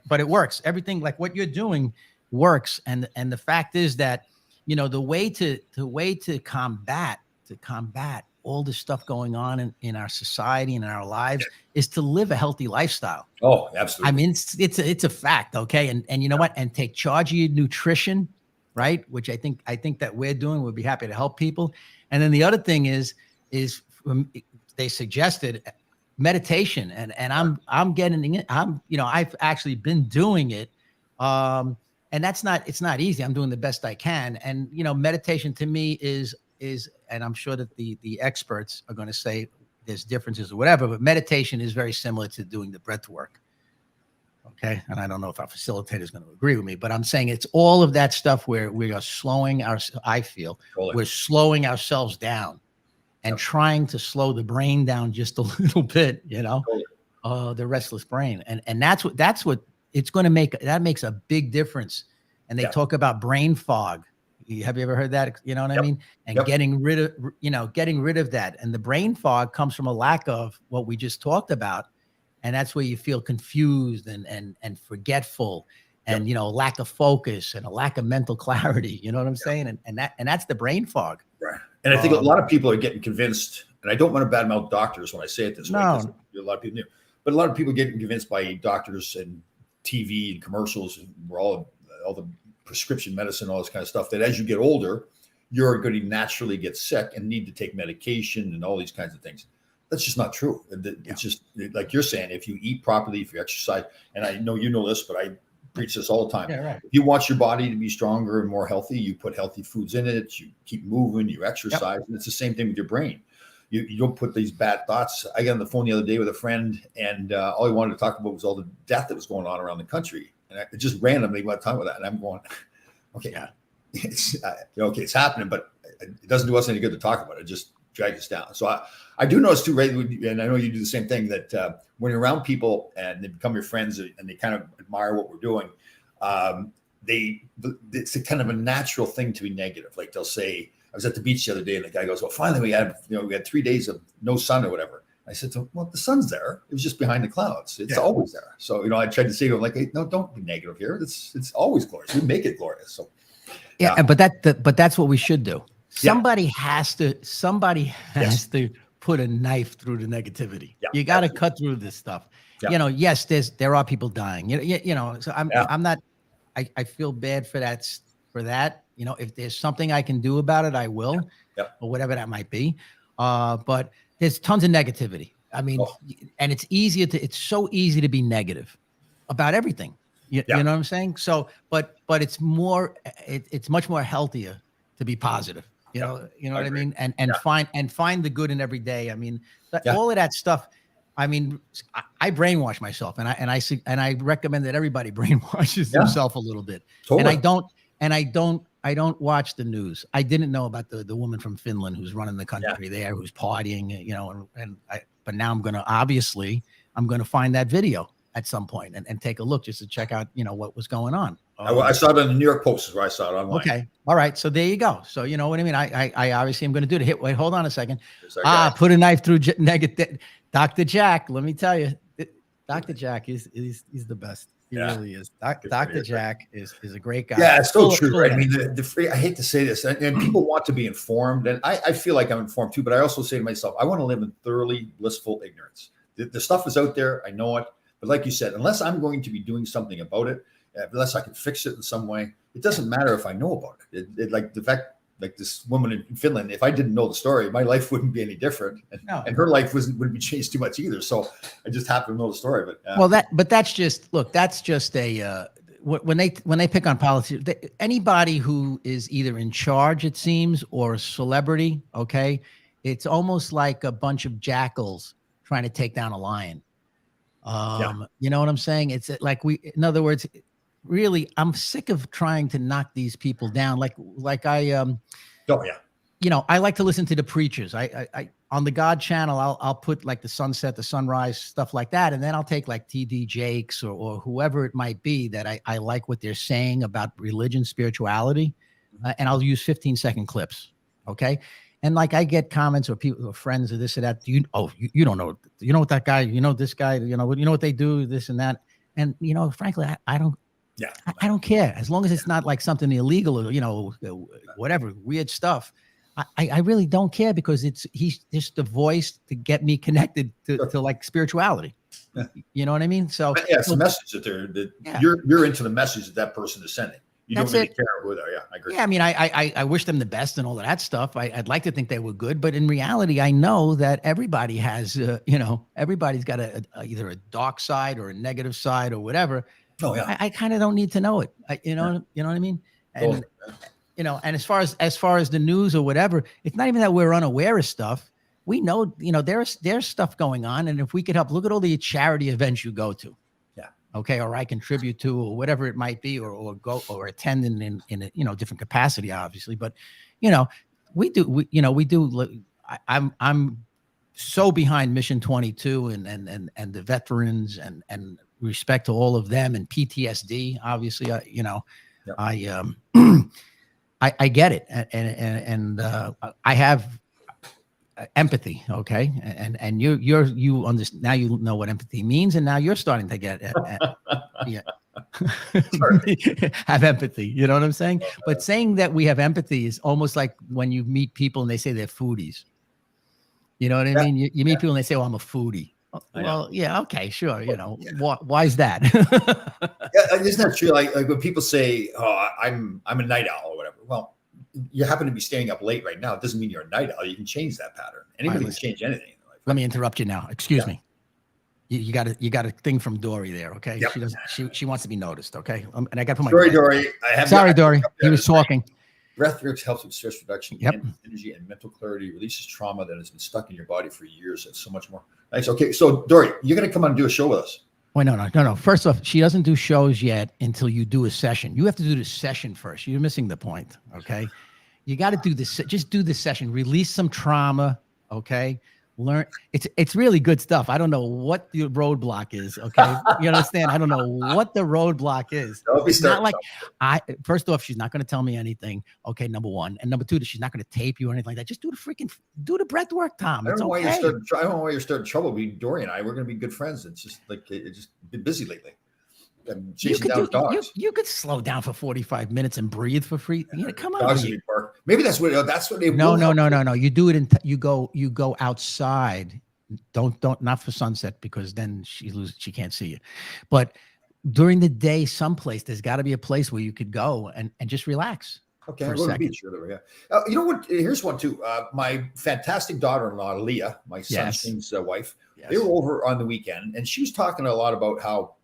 But it works. Everything, like what you're doing, works. And the fact is that, the way to combat all this stuff going on in our society and in our lives is to live a healthy lifestyle. Oh, absolutely. I mean, it's a fact. Okay. And you know what? And take charge of your nutrition, right? Which I think that we're doing. We'll be happy to help people. And then the other thing is they suggested meditation, and I'm getting it. I've actually been doing it. And it's not easy. I'm doing the best I can. And, meditation to me is, and I'm sure that the experts are going to say there's differences or whatever, but meditation is very similar to doing the breath work. Okay. And I don't know if our facilitator is going to agree with me, but I'm saying it's all of that stuff where we are slowing we're slowing ourselves down and trying to slow the brain down just a little bit, the restless brain. And that's what it's going to make. That makes a big difference. And they talk about brain fog. Have you ever heard that? You know what I mean? And getting rid of that. And the brain fog comes from a lack of what we just talked about. And that's where you feel confused and forgetful, and, lack of focus and a lack of mental clarity. You know what I'm saying? And that's the brain fog. Right. And I think a lot of people are getting convinced, and I don't want to badmouth doctors when I say it this way, because a lot of people do, but a lot of people getting convinced by doctors and TV and commercials, and we're all the prescription medicine, all this kind of stuff, that as you get older, you're going to naturally get sick and need to take medication and all these kinds of things. That's just not true. It's just like you're saying, if you eat properly, if you exercise, and I know you know this, but I preach this all the time. Yeah, right. If you want your body to be stronger and more healthy, you put healthy foods in it, you keep moving, you exercise, and it's the same thing with your brain. You don't put these bad thoughts. I got on the phone the other day with a friend, and all he wanted to talk about was all the death that was going on around the country. And I just randomly want to talk about that. And I'm going, okay, it's it's happening, but it doesn't do us any good to talk about it. It just drags us down. So I do notice too, Ray, and I know you do the same thing, that when you're around people and they become your friends and they kind of admire what we're doing, it's a kind of a natural thing to be negative. Like they'll say, I was at the beach the other day and the guy goes, well, finally we had 3 days of no sun or whatever. I said to him, well, the sun's there. It was just behind the clouds. It's always there. So, I tried to say to him, like, hey, no, don't be negative here. It's always glorious. We make it glorious. So, but that's what we should do. Somebody has to put a knife through the negativity. You got to cut through this stuff. Yes, there are people dying. So I'm not. I feel bad for that. If there's something I can do about it, I will, or whatever that might be. But there's tons of negativity. I mean, and it's so easy to be negative about everything. You know what I'm saying? So, but it's much more healthier to be positive. You know what I mean? And find the good in every day. I mean, all of that stuff. I mean, I brainwash myself, and I recommend that everybody brainwashes themselves a little bit. Totally. And I don't watch the news. I didn't know about the woman from Finland who's running the country there, who's partying, but now I'm going to find that video at some point and take a look just to check out, what was going on. I saw it on the New York Post is where I saw it online. Okay. All right. So there you go. So you know what I mean? I obviously am going to do it. Wait, hold on a second. Put a knife through negative. Dr. Jack, let me tell you, Dr. Jack is the best. He really is. Dr. Jack is a great guy. Yeah, it's so true, right? I mean, I hate to say this, and people want to be informed, and I feel like I'm informed too, but I also say to myself, I want to live in thoroughly blissful ignorance. The stuff is out there. I know it. But like you said, unless I'm going to be doing something about it, unless I can fix it in some way, it doesn't matter if I know about it. Like the fact, like this woman in Finland, if I didn't know the story, my life wouldn't be any different, and her life wouldn't be changed too much either. So I just happen to know the story. But that's just a when they pick on politics, anybody who is either in charge, it seems, or a celebrity. Okay, it's almost like a bunch of jackals trying to take down a lion. You know what I'm saying? It's like in other words, really, I'm sick of trying to knock these people down. Like I like to listen to the preachers. I on the God channel, I'll put like the sunset, the sunrise, stuff like that. And then I'll take like TD Jakes or whoever it might be that I like what they're saying about religion, spirituality. And I'll use 15-second clips. Okay. And like I get comments or people or friends or this or that. You don't know. You know what that guy, this guy, what they do, this and that. And, frankly, I don't. Yeah, I don't care as long as it's not like something illegal or whatever weird stuff. I really don't care because he's just the voice to get me connected to like spirituality. Yeah. You know what I mean? So it's the message that you're into the message that person is sending. You don't really care who they are. Yeah, I agree. Yeah, I mean, I wish them the best and all of that stuff. I'd like to think they were good, but in reality, I know that everybody has, everybody's got either a dark side or a negative side or whatever. Oh yeah, I kind of don't need to know it. You know what I mean? And and as far as the news or whatever, it's not even that we're unaware of stuff. We know, there's stuff going on, and if we could help, look at all the charity events you go to. Yeah. Okay, or I contribute to, or whatever it might be, or go or attend in a different capacity, obviously. But we do. I'm so behind Mission 22 and the veterans and respect to all of them and PTSD. Obviously, I get it, and I have empathy. Okay, and you understand now. You know what empathy means, and now you're starting to get have empathy. You know what I'm saying? But saying that we have empathy is almost like when you meet people and they say they're foodies. You know what I mean? You meet people and they say, "Well, I'm a foodie." Well, yeah, okay, sure. Why is that? Isn't that true? Like when people say, "Oh, I'm a night owl" or whatever. Well, you happen to be staying up late right now. It doesn't mean you're a night owl. You can change that pattern. Anybody can change anything in life. Let me interrupt you now. Excuse me. You got a thing from Dory there. Okay, she wants to be noticed. Okay, and I got to put my Dory. Sorry, Dory. He was talking. Breathwork helps with stress reduction, energy, and mental clarity. Releases trauma that has been stuck in your body for years, and so much more. Nice. Okay, so Dory, you're going to come on and do a show with us. Wait, no. First off, she doesn't do shows yet until you do a session. You have to do the session first. You're missing the point. Okay, you got to do this. Just do the session. Release some trauma. Okay, learn. It's really good stuff. I don't know what the roadblock is. Okay. You understand? I don't know what the roadblock is. It's not like first off, she's not going to tell me anything. Okay. Number one. And number two, she's not going to tape you or anything like that. Just do the breath work, Tom. I don't know why you're starting trouble with Dory and I. We're going to be good friends. It's just like, it's just been busy lately. I'm chasing down dogs. You could slow down for 45 minutes and breathe for free. Come on. Dogs in the park. Maybe that's what they No. You do it you go outside. Don't not for sunset, because then she can't see you. But during the day, someplace there's got to be a place where you could go and just relax. Okay, I'll go to the beach. Yeah. You know what? Here's one too. My fantastic daughter-in-law, Leah, my son's wife. Yes. They were over on the weekend, and she was talking a lot about how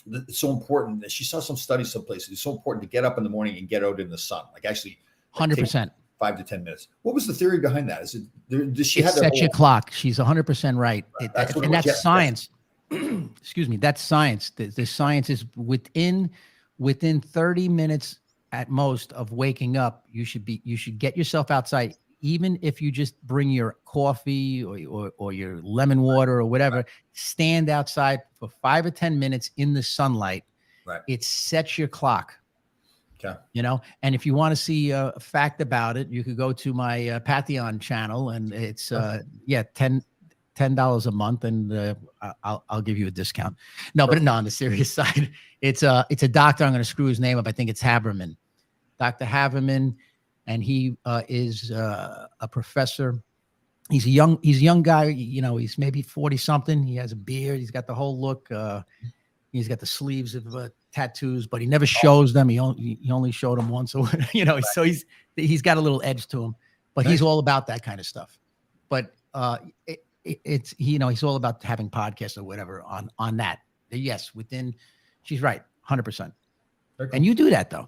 it's so important that she saw some studies someplace. It's so important to get up in the morning and get out in the sun. Like actually 100%. 5 to 10 minutes. What was the theory behind that? Is it, does she have set your clock? She's 100% right. And that's science. Excuse me. That's science. The science is within 30 minutes at most of waking up, you should get yourself outside. Even if you just bring your coffee or your lemon water or whatever, stand outside for 5 or 10 minutes in the sunlight. Right. It sets your clock. Okay. And if you want to see a fact about it, you could go to my Patreon channel, and it's $10 a month, and I'll give you a discount. No, but no, on the serious side, it's a doctor. I'm going to screw his name up. I think it's Haberman, Dr. Haberman. And he is a professor. He's a young guy. He's maybe 40 something. He has a beard. He's got the whole look. He's got the sleeves of tattoos, but he never shows them. He only showed them once. So so he's got a little edge to him. But he's all about that kind of stuff. But he's all about having podcasts or whatever on that. Yes, she's right, 100%. And you do that though.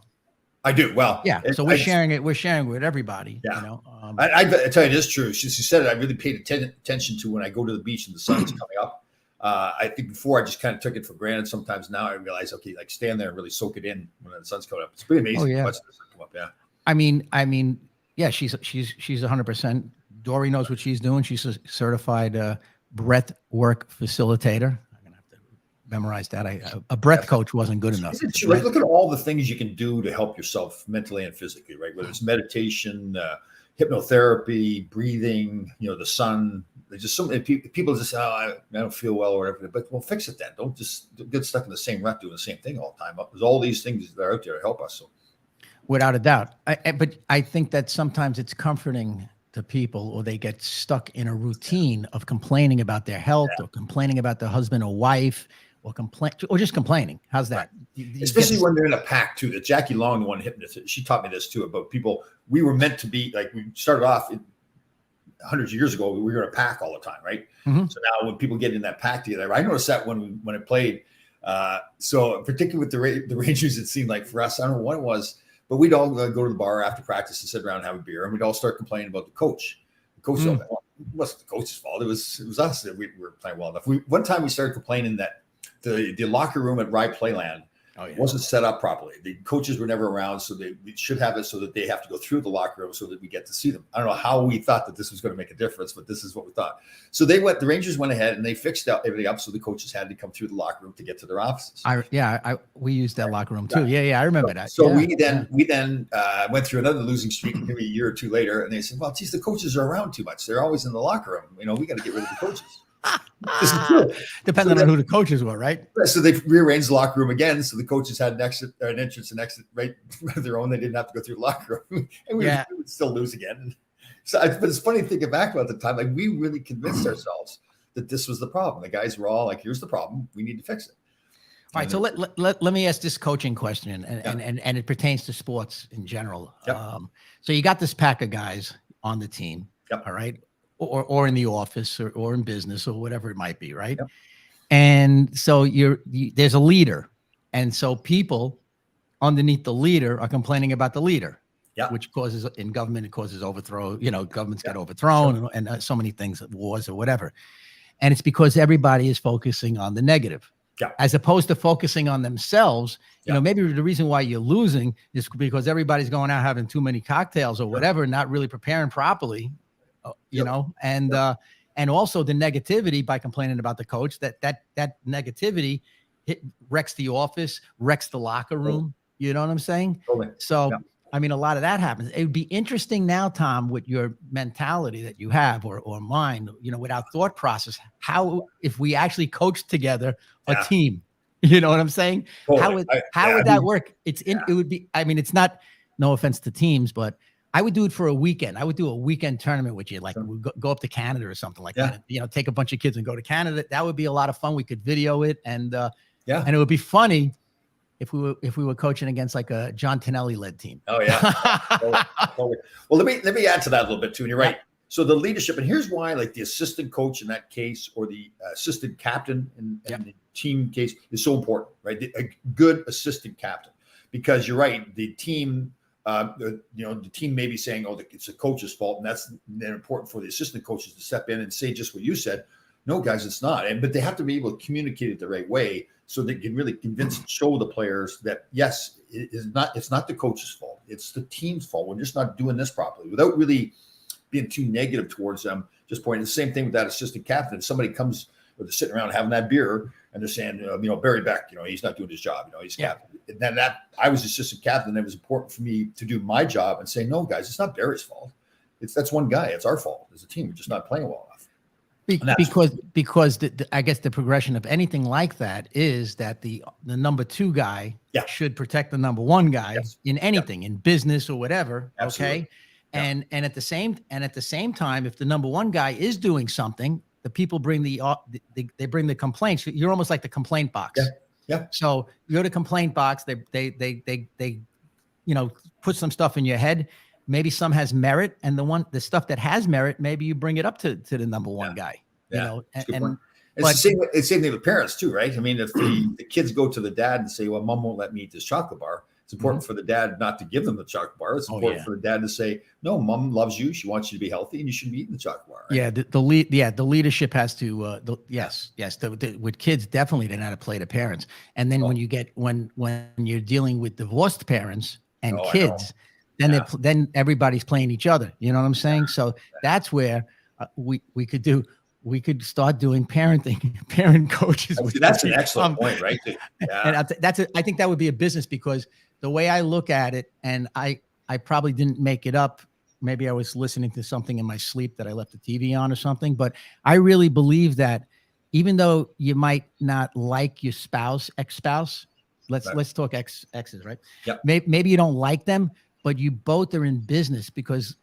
I do. Well, yeah. So we're sharing it. We're sharing it with everybody. Yeah. I tell you, it is true. She said it. I really paid attention to when I go to the beach and the sun's coming up. I think before I just kind of took it for granted. Sometimes now I realize, okay, like stand there and really soak it in when the sun's coming up. It's pretty amazing. Oh, yeah. Watch the sun come up. Yeah. I mean, yeah. She's 100%. Dory knows what she's doing. She's a certified breathwork facilitator. Memorize that. A breath coach wasn't good enough. Like, look at all the things you can do to help yourself mentally and physically, right? Whether it's meditation, hypnotherapy, breathing, the sun. There's just so many people just say, I don't feel well or whatever. But well, fix it then. Don't just get stuck in the same rut doing the same thing all the time. There's all these things that are out there to help us. So, without a doubt. But I think that sometimes it's comforting to people, or they get stuck in a routine of complaining about their health or complaining about their husband or wife. Or just complaining. How's that? Especially when they're in a pack too. That Jacky Long, the one hypnotist, she taught me this too about people. We were meant to be like, we started off hundreds of years ago. We were in a pack all the time, right? Mm-hmm. So now when people get in that pack together, I noticed that when I played. So particularly with the Rangers, it seemed like for us, I don't know what it was, but we'd all go to the bar after practice and sit around and have a beer, and we'd all start complaining about the coach. The coach, it wasn't the coach's fault. It was us that we were playing well enough. One time we started complaining that the locker room at Rye Playland wasn't set up properly. The coaches were never around, so we should have it so that they have to go through the locker room so that we get to see them. I don't know how we thought that this was going to make a difference, but this is what we thought. So the Rangers went ahead and they fixed everything up so the coaches had to come through the locker room to get to their offices. We used that locker room too. Yeah, I remember that. So we then went through another losing streak maybe a year or two later, and they said, well, geez, the coaches are around too much. They're always in the locker room. We got to get rid of the coaches. Depending on who the coaches were, right? So they rearranged the locker room again, so the coaches had an entrance and exit right of their own. They didn't have to go through the locker room, and we would still lose again. So, but it's funny thinking back about the time. Like we really convinced ourselves that this was the problem. The guys were all like, "Here's the problem. We need to fix it." All right. So let me ask this coaching question, and it pertains to sports in general. Yep. So you got this pack of guys on the team. Yep. All right. Or in the office or in business or whatever it might be, right? Yep. And so there's a leader, and so people underneath the leader are complaining about the leader, which causes in government, it causes overthrow. Governments get overthrown and so many things, wars or whatever, and it's because everybody is focusing on the negative, as opposed to focusing on themselves. Maybe the reason why you're losing is because everybody's going out having too many cocktails or whatever, not really preparing properly. And also the negativity by complaining about the coach, that negativity wrecks the office, wrecks the locker room. You know what I'm saying? Totally. So, Yeah. I mean, a lot of that happens. It would be interesting now, Tom, with your mentality that you have or mine, you know, with our thought process, how, if we actually coached together a team, you know what I'm saying? Totally. How would that work? It would be, I mean, it's not, no offense to teams, but I would do it for a weekend. I would do a weekend tournament with you. Like we'd go up to Canada or something like that. You know, take a bunch of kids and go to Canada. That would be a lot of fun. We could video it and it would be funny if we were coaching against like a John Tonelli led team. Oh yeah. Totally. Well, let me add to that a little bit too. And you're right. So the leadership, and here's why, like the assistant coach in that case, or the assistant captain in the team case, is so important, right? A good assistant captain, because you're right. The team, the team may be saying, "Oh, it's the coach's fault," and that's then important for the assistant coaches to step in and say just what you said. No, guys, it's not. But they have to be able to communicate it the right way, so they can really convince and show the players that yes, it's not the coach's fault. It's the team's fault. We're just not doing this properly, without really being too negative towards them. Just pointing. The same thing with that assistant captain. If somebody comes, or they're sitting around having that beer and they're saying, Barry Beck, he's not doing his job. He's captain. And then I was assistant captain. And it was important for me to do my job and say, no, guys, it's not Barry's fault. That's one guy. It's our fault as a team. We're just not playing well enough. Because I guess the progression of anything like that is that the number two guy should protect the number one guy in anything, in business or whatever. Absolutely. Okay. Yeah. And at the same time, if the number one guy is doing something, the people bring they bring the complaints. You're almost like the complaint box. Yeah. So you go to complaint box, they put some stuff in your head. Maybe some has merit, and the stuff that has merit, maybe you bring it up to the number one guy. Yeah. It's the same thing with parents too, right? I mean, if the kids go to the dad and say, "Well, mom won't let me eat this chocolate bar," it's important for the dad not to give them the chocolate bar. It's important for the dad to say, "No, mom loves you. She wants you to be healthy, and you should be eating the chocolate bar." Right? Yeah, the leadership has to. With kids, definitely they know how to play the parents, and then when you get when you're dealing with divorced parents and kids. Then everybody's playing each other. You know what I'm saying? So that's where we could start doing parent coaches. That's an excellent point, right? And I think that would be a business, because the way I look at it, and I probably didn't make it up. Maybe I was listening to something in my sleep that I left the TV on or something, but I really believe that even though you might not like your ex-spouse, let's talk exes, right? Yep. Maybe you don't like them, but you both are in business, because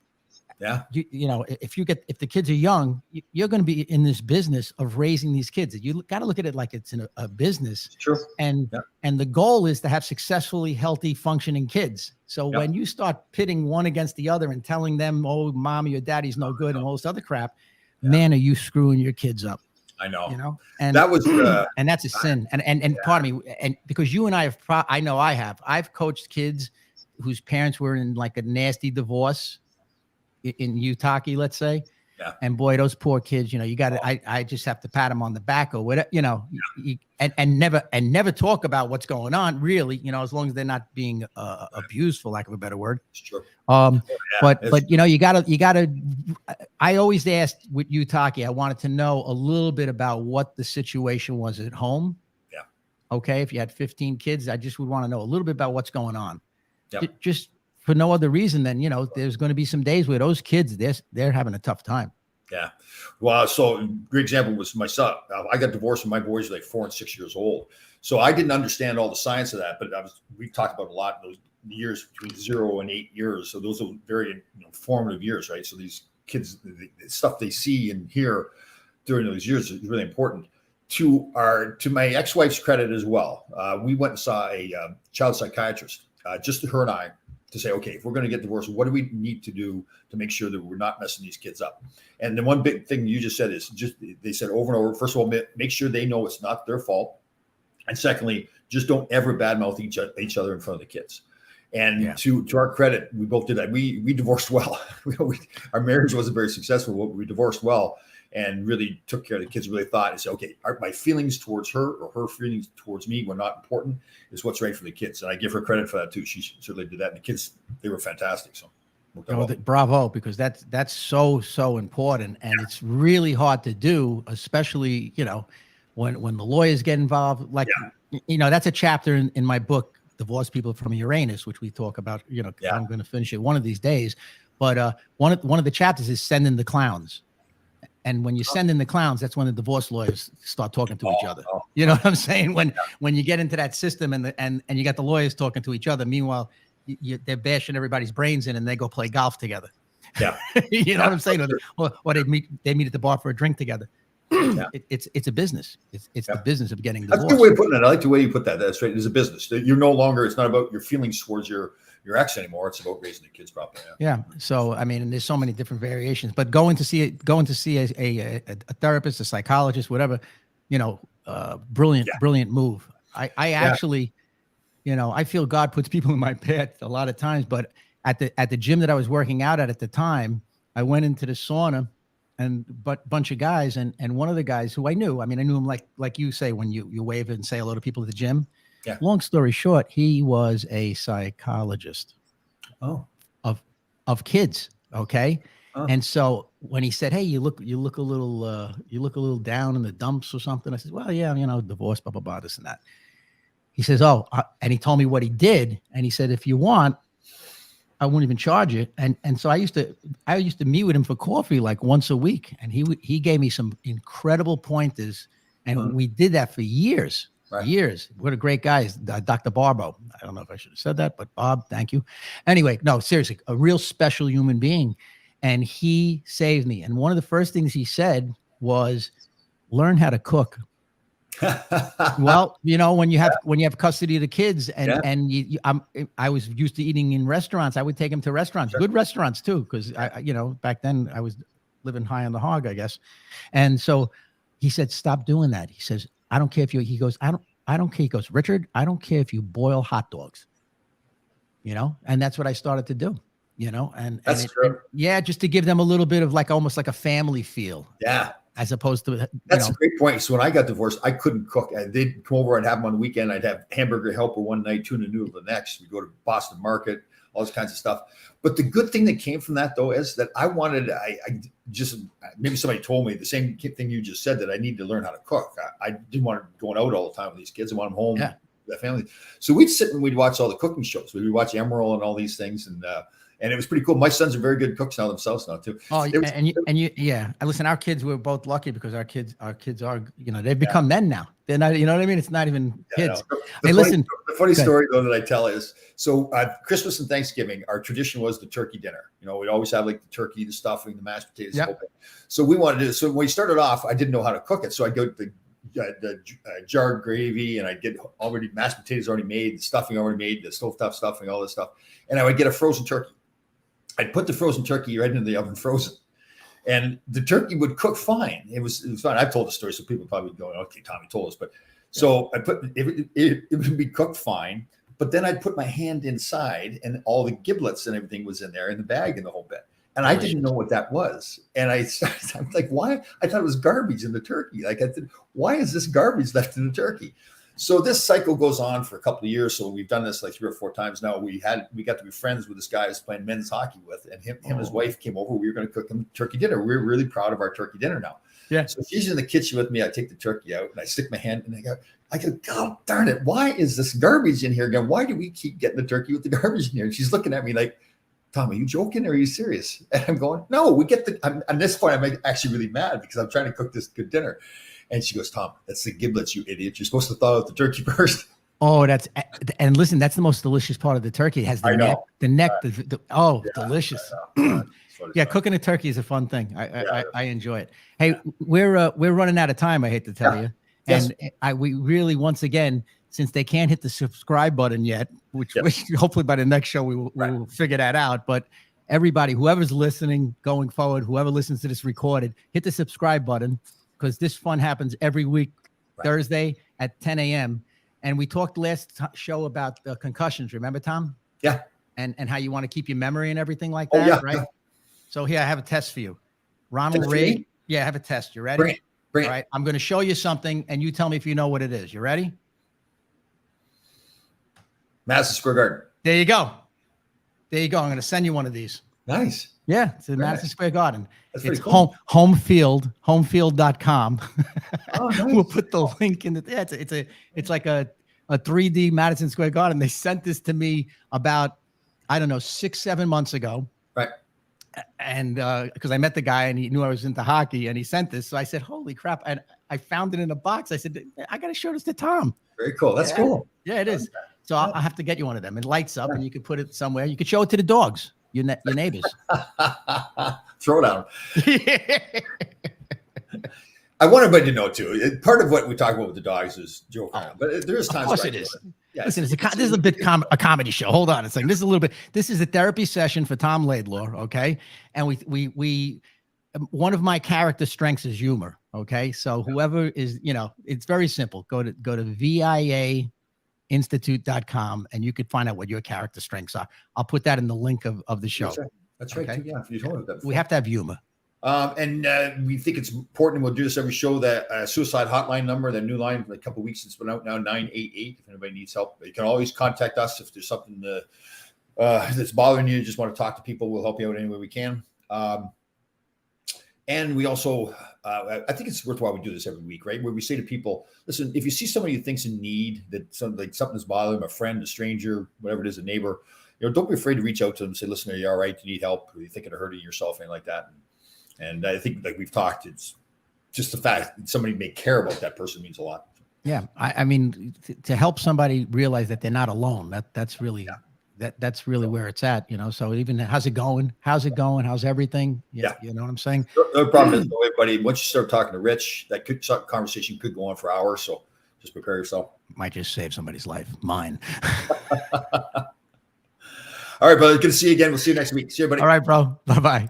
if the kids are young, you're going to be in this business of raising these kids. You got to look at it like it's a business. True. And the goal is to have successfully healthy, functioning kids. So when you start pitting one against the other and telling them, "Oh, mommy or daddy's no good," and all this other crap, man, are you screwing your kids up? I know. And that was and that's a sin. And pardon me. And because you and I I've coached kids whose parents were in like a nasty divorce in Utah, let's say. Yeah. And boy, those poor kids, you got to, I just have to pat them on the back or whatever, and never talk about what's going on, really, as long as they're not being abused, for lack of a better word. It's true. But you gotta, I always asked with Utah, I wanted to know a little bit about what the situation was at home. Yeah. Okay. If you had 15 kids, I just would want to know a little bit about what's going on. Yep. Just for no other reason than, there's going to be some days where those kids, they're having a tough time. Yeah. Well, so great example was my son. I got divorced when my boys were like 4 and 6 years old. So I didn't understand all the science of that, but we talked about a lot in those years between 0 and 8 years. So those are very formative years, right? So these kids, the stuff they see and hear during those years is really important. To my ex-wife's credit as well, we went and saw a child psychiatrist, just her and I, to say, okay, if we're going to get divorced, what do we need to do to make sure that we're not messing these kids up? And the one big thing you just said is they said over and over, first of all, make sure they know it's not their fault. And secondly, just don't ever badmouth each other in front of the kids. And to our credit, we both did that. We divorced well. Our marriage wasn't very successful, but we divorced well and really took care of the kids. Really thought and said, okay, my feelings towards her or her feelings towards me were not important. It's what's right for the kids. And I give her credit for that too. She certainly did that. And the kids, they were fantastic. So Bravo, because that's so important, and it's really hard to do, especially when the lawyers get involved. Like that's a chapter in my book, Divorce People from Uranus, which we talk about. I'm going to finish it one of these days, but one of the chapters is send in the clowns. And when you send in the clowns, that's when the divorce lawyers start talking to each other. You know what I'm saying? When you get into that system and you got the lawyers talking to each other, meanwhile, they're bashing everybody's brains in, and they go play golf together. Yeah, you know what I'm saying? Or they meet at the bar for a drink together. It's a business. It's the business of getting divorced. That's a good way of putting it. I like the way you put that. That's right. It is a business. You're no longer. It's not about your feelings towards your ex anymore. It's about raising the kids properly. Yeah. So I mean, and there's so many different variations. But going to see a therapist, a psychologist, whatever, brilliant move. I actually, I feel God puts people in my path a lot of times. But at the gym that I was working out at the time, I went into the sauna, and bunch of guys, and one of the guys who I knew him like you say when you wave and say hello to people at the gym. Yeah. Long story short, he was a psychologist. Of kids. Okay. Oh. And so when he said, "Hey, you look a little down in the dumps or something," I said, "Well, yeah, divorce, blah, blah, blah, this and that." He says, and he told me what he did. And he said, "If you want, I wouldn't even charge it." And so I used to meet with him for coffee like once a week. And he gave me some incredible pointers. And we did that for years. Right. Years. What a great guy is Dr. Barbo. I don't know if I should have said that, but Bob, thank you. Anyway, no, seriously, a real special human being. And he saved me. And one of the first things he said was, learn how to cook. Well, when you have custody of the kids, and I was used to eating in restaurants. I would take him to restaurants, good restaurants too, because back then I was living high on the hog, I guess. And so he said, stop doing that. He says, I don't care if he goes, I don't care. He goes, Richard, I don't care if you boil hot dogs, and that's what I started to do, and just to give them a little bit of almost like a family feel. Yeah. As opposed to that's a great point. So when I got divorced, I couldn't cook. They'd come over. I'd have them on the weekend. I'd have hamburger helper one night, tuna noodle the next. We go to Boston Market, all this kinds of stuff. But the good thing that came from that, though, is that I just maybe somebody told me the same thing you just said, that I need to learn how to cook. I didn't want them going out all the time with these kids. I want them home with their family. So we'd sit and we'd watch all the cooking shows. We'd watch Emerald and all these things, and it was pretty cool. My sons are very good cooks now themselves too. Oh, listen, our kids, we're both lucky because our kids are, they've become men now. They're not, you know what I mean? It's not even kids. The funny story though that I tell is, so Christmas and Thanksgiving, our tradition was the turkey dinner. We'd always have like the turkey, the stuffing, the mashed potatoes. Yep. So we wanted to, so when we started off, I didn't know how to cook it. So I'd go to the jarred gravy, and I'd get already mashed potatoes already made, the stuffing already made, the stovetop stuffing, all this stuff. And I would get a frozen turkey. I'd put the frozen turkey right into the oven frozen, and the turkey would cook fine. It was fine. I've told the story, so people probably going, okay, Tommy told us. But so I put it would be cooked fine, but then I'd put my hand inside, and all the giblets and everything was in there in the bag and the whole bit. And I didn't know what that was. And I'm like, why? I thought it was garbage in the turkey. Like I said, why is this garbage left in the turkey? So this cycle goes on for a couple of years. So we've done this like 3 or 4 times now. We got to be friends with this guy I was playing men's hockey with, and him and his wife came over. We were going to cook him turkey dinner. We're really proud of our turkey dinner now. Yeah. So she's in the kitchen with me. I take the turkey out and I stick my hand and I go, God darn it. Why is this garbage in here again? Why do we keep getting the turkey with the garbage in here? And she's looking at me like, Tom, are you joking or are you serious? And I'm going, no, we get at this point, I'm actually really mad because I'm trying to cook this good dinner. And she goes, Tom, that's the giblets, you idiot. You're supposed to thaw out the turkey first. Oh, and listen, that's the most delicious part of the turkey. It has the neck, delicious. Yeah, cooking a turkey is a fun thing. I enjoy it. Hey, we're running out of time, I hate to tell you. And we really, once again, since they can't hit the subscribe button yet, which hopefully by the next show we will figure that out. But everybody, whoever's listening going forward, whoever listens to this recorded, hit the subscribe button, because this fun happens every week, Thursday at 10 a.m. And we talked last show about concussions. Remember, Tom? Yeah. And how you want to keep your memory and everything like that, right? Yeah. So here, I have a test for you. Ronald Reagan. Yeah, I have a test. You ready? Bring it. All right. I'm going to show you something, and you tell me if you know what it is. You ready? Madison Square Garden. There you go. I'm going to send you one of these. Nice. Yeah, it's in Madison Square Garden. That's It's pretty cool. homefield.com. Oh, nice. We'll put the link in the, yeah, it's like a 3D Madison Square Garden. They sent this to me about, I don't know, 6-7 months ago. Right. And because I met the guy and he knew I was into hockey and he sent this. So I said, holy crap. And I found it in a box. I said, I got to show this to Tom. Very cool. That's cool. Yeah, it is. So I'll have to get you one of them. It lights up and you can put it somewhere. You could show it to the dogs, your neighbors. Throw it out. I want everybody to know too. Part of what we talk about with the dogs is joke around, but there is times. Of course it is. Yeah, listen, this is a bit a comedy show. Hold on a second. This is a little bit. This is a therapy session for Tom Laidlaw. Okay, and we one of my character strengths is humor. Okay, so whoever is, it's very simple. Go to viainstitute.com and you could find out what your character strengths are. I'll put that in the link of the show. That's right. Okay? Yeah, you told me that before. We have to have humor. And we think it's important. We'll do this every show. That suicide hotline number, that new line, a couple of weeks it's been out now, 988. If anybody needs help, you can always contact us if there's something that's bothering you. Just want to talk to people. We'll help you out any way we can. And we also, I think it's worthwhile we do this every week, right? Where we say to people, listen, if you see somebody who thinks in need, that something's bothering them, a friend, a stranger, whatever it is, a neighbor, don't be afraid to reach out to them and say, listen, are you all right? Do you need help? Are you thinking of hurting yourself? Anything like that. And I think, like we've talked, it's just the fact that somebody may care about that person means a lot. Yeah. I mean, to help somebody realize that they're not alone, that's really, that's really where it's at, so even how's it going? How's everything? Yeah. You know what I'm saying? No problem. Everybody, once you start talking to Rich, that conversation could go on for hours. So just prepare yourself. Might just save somebody's life. Mine. All right, brother. Good to see you again. We'll see you next week. See you, buddy. All right, bro. Bye-bye.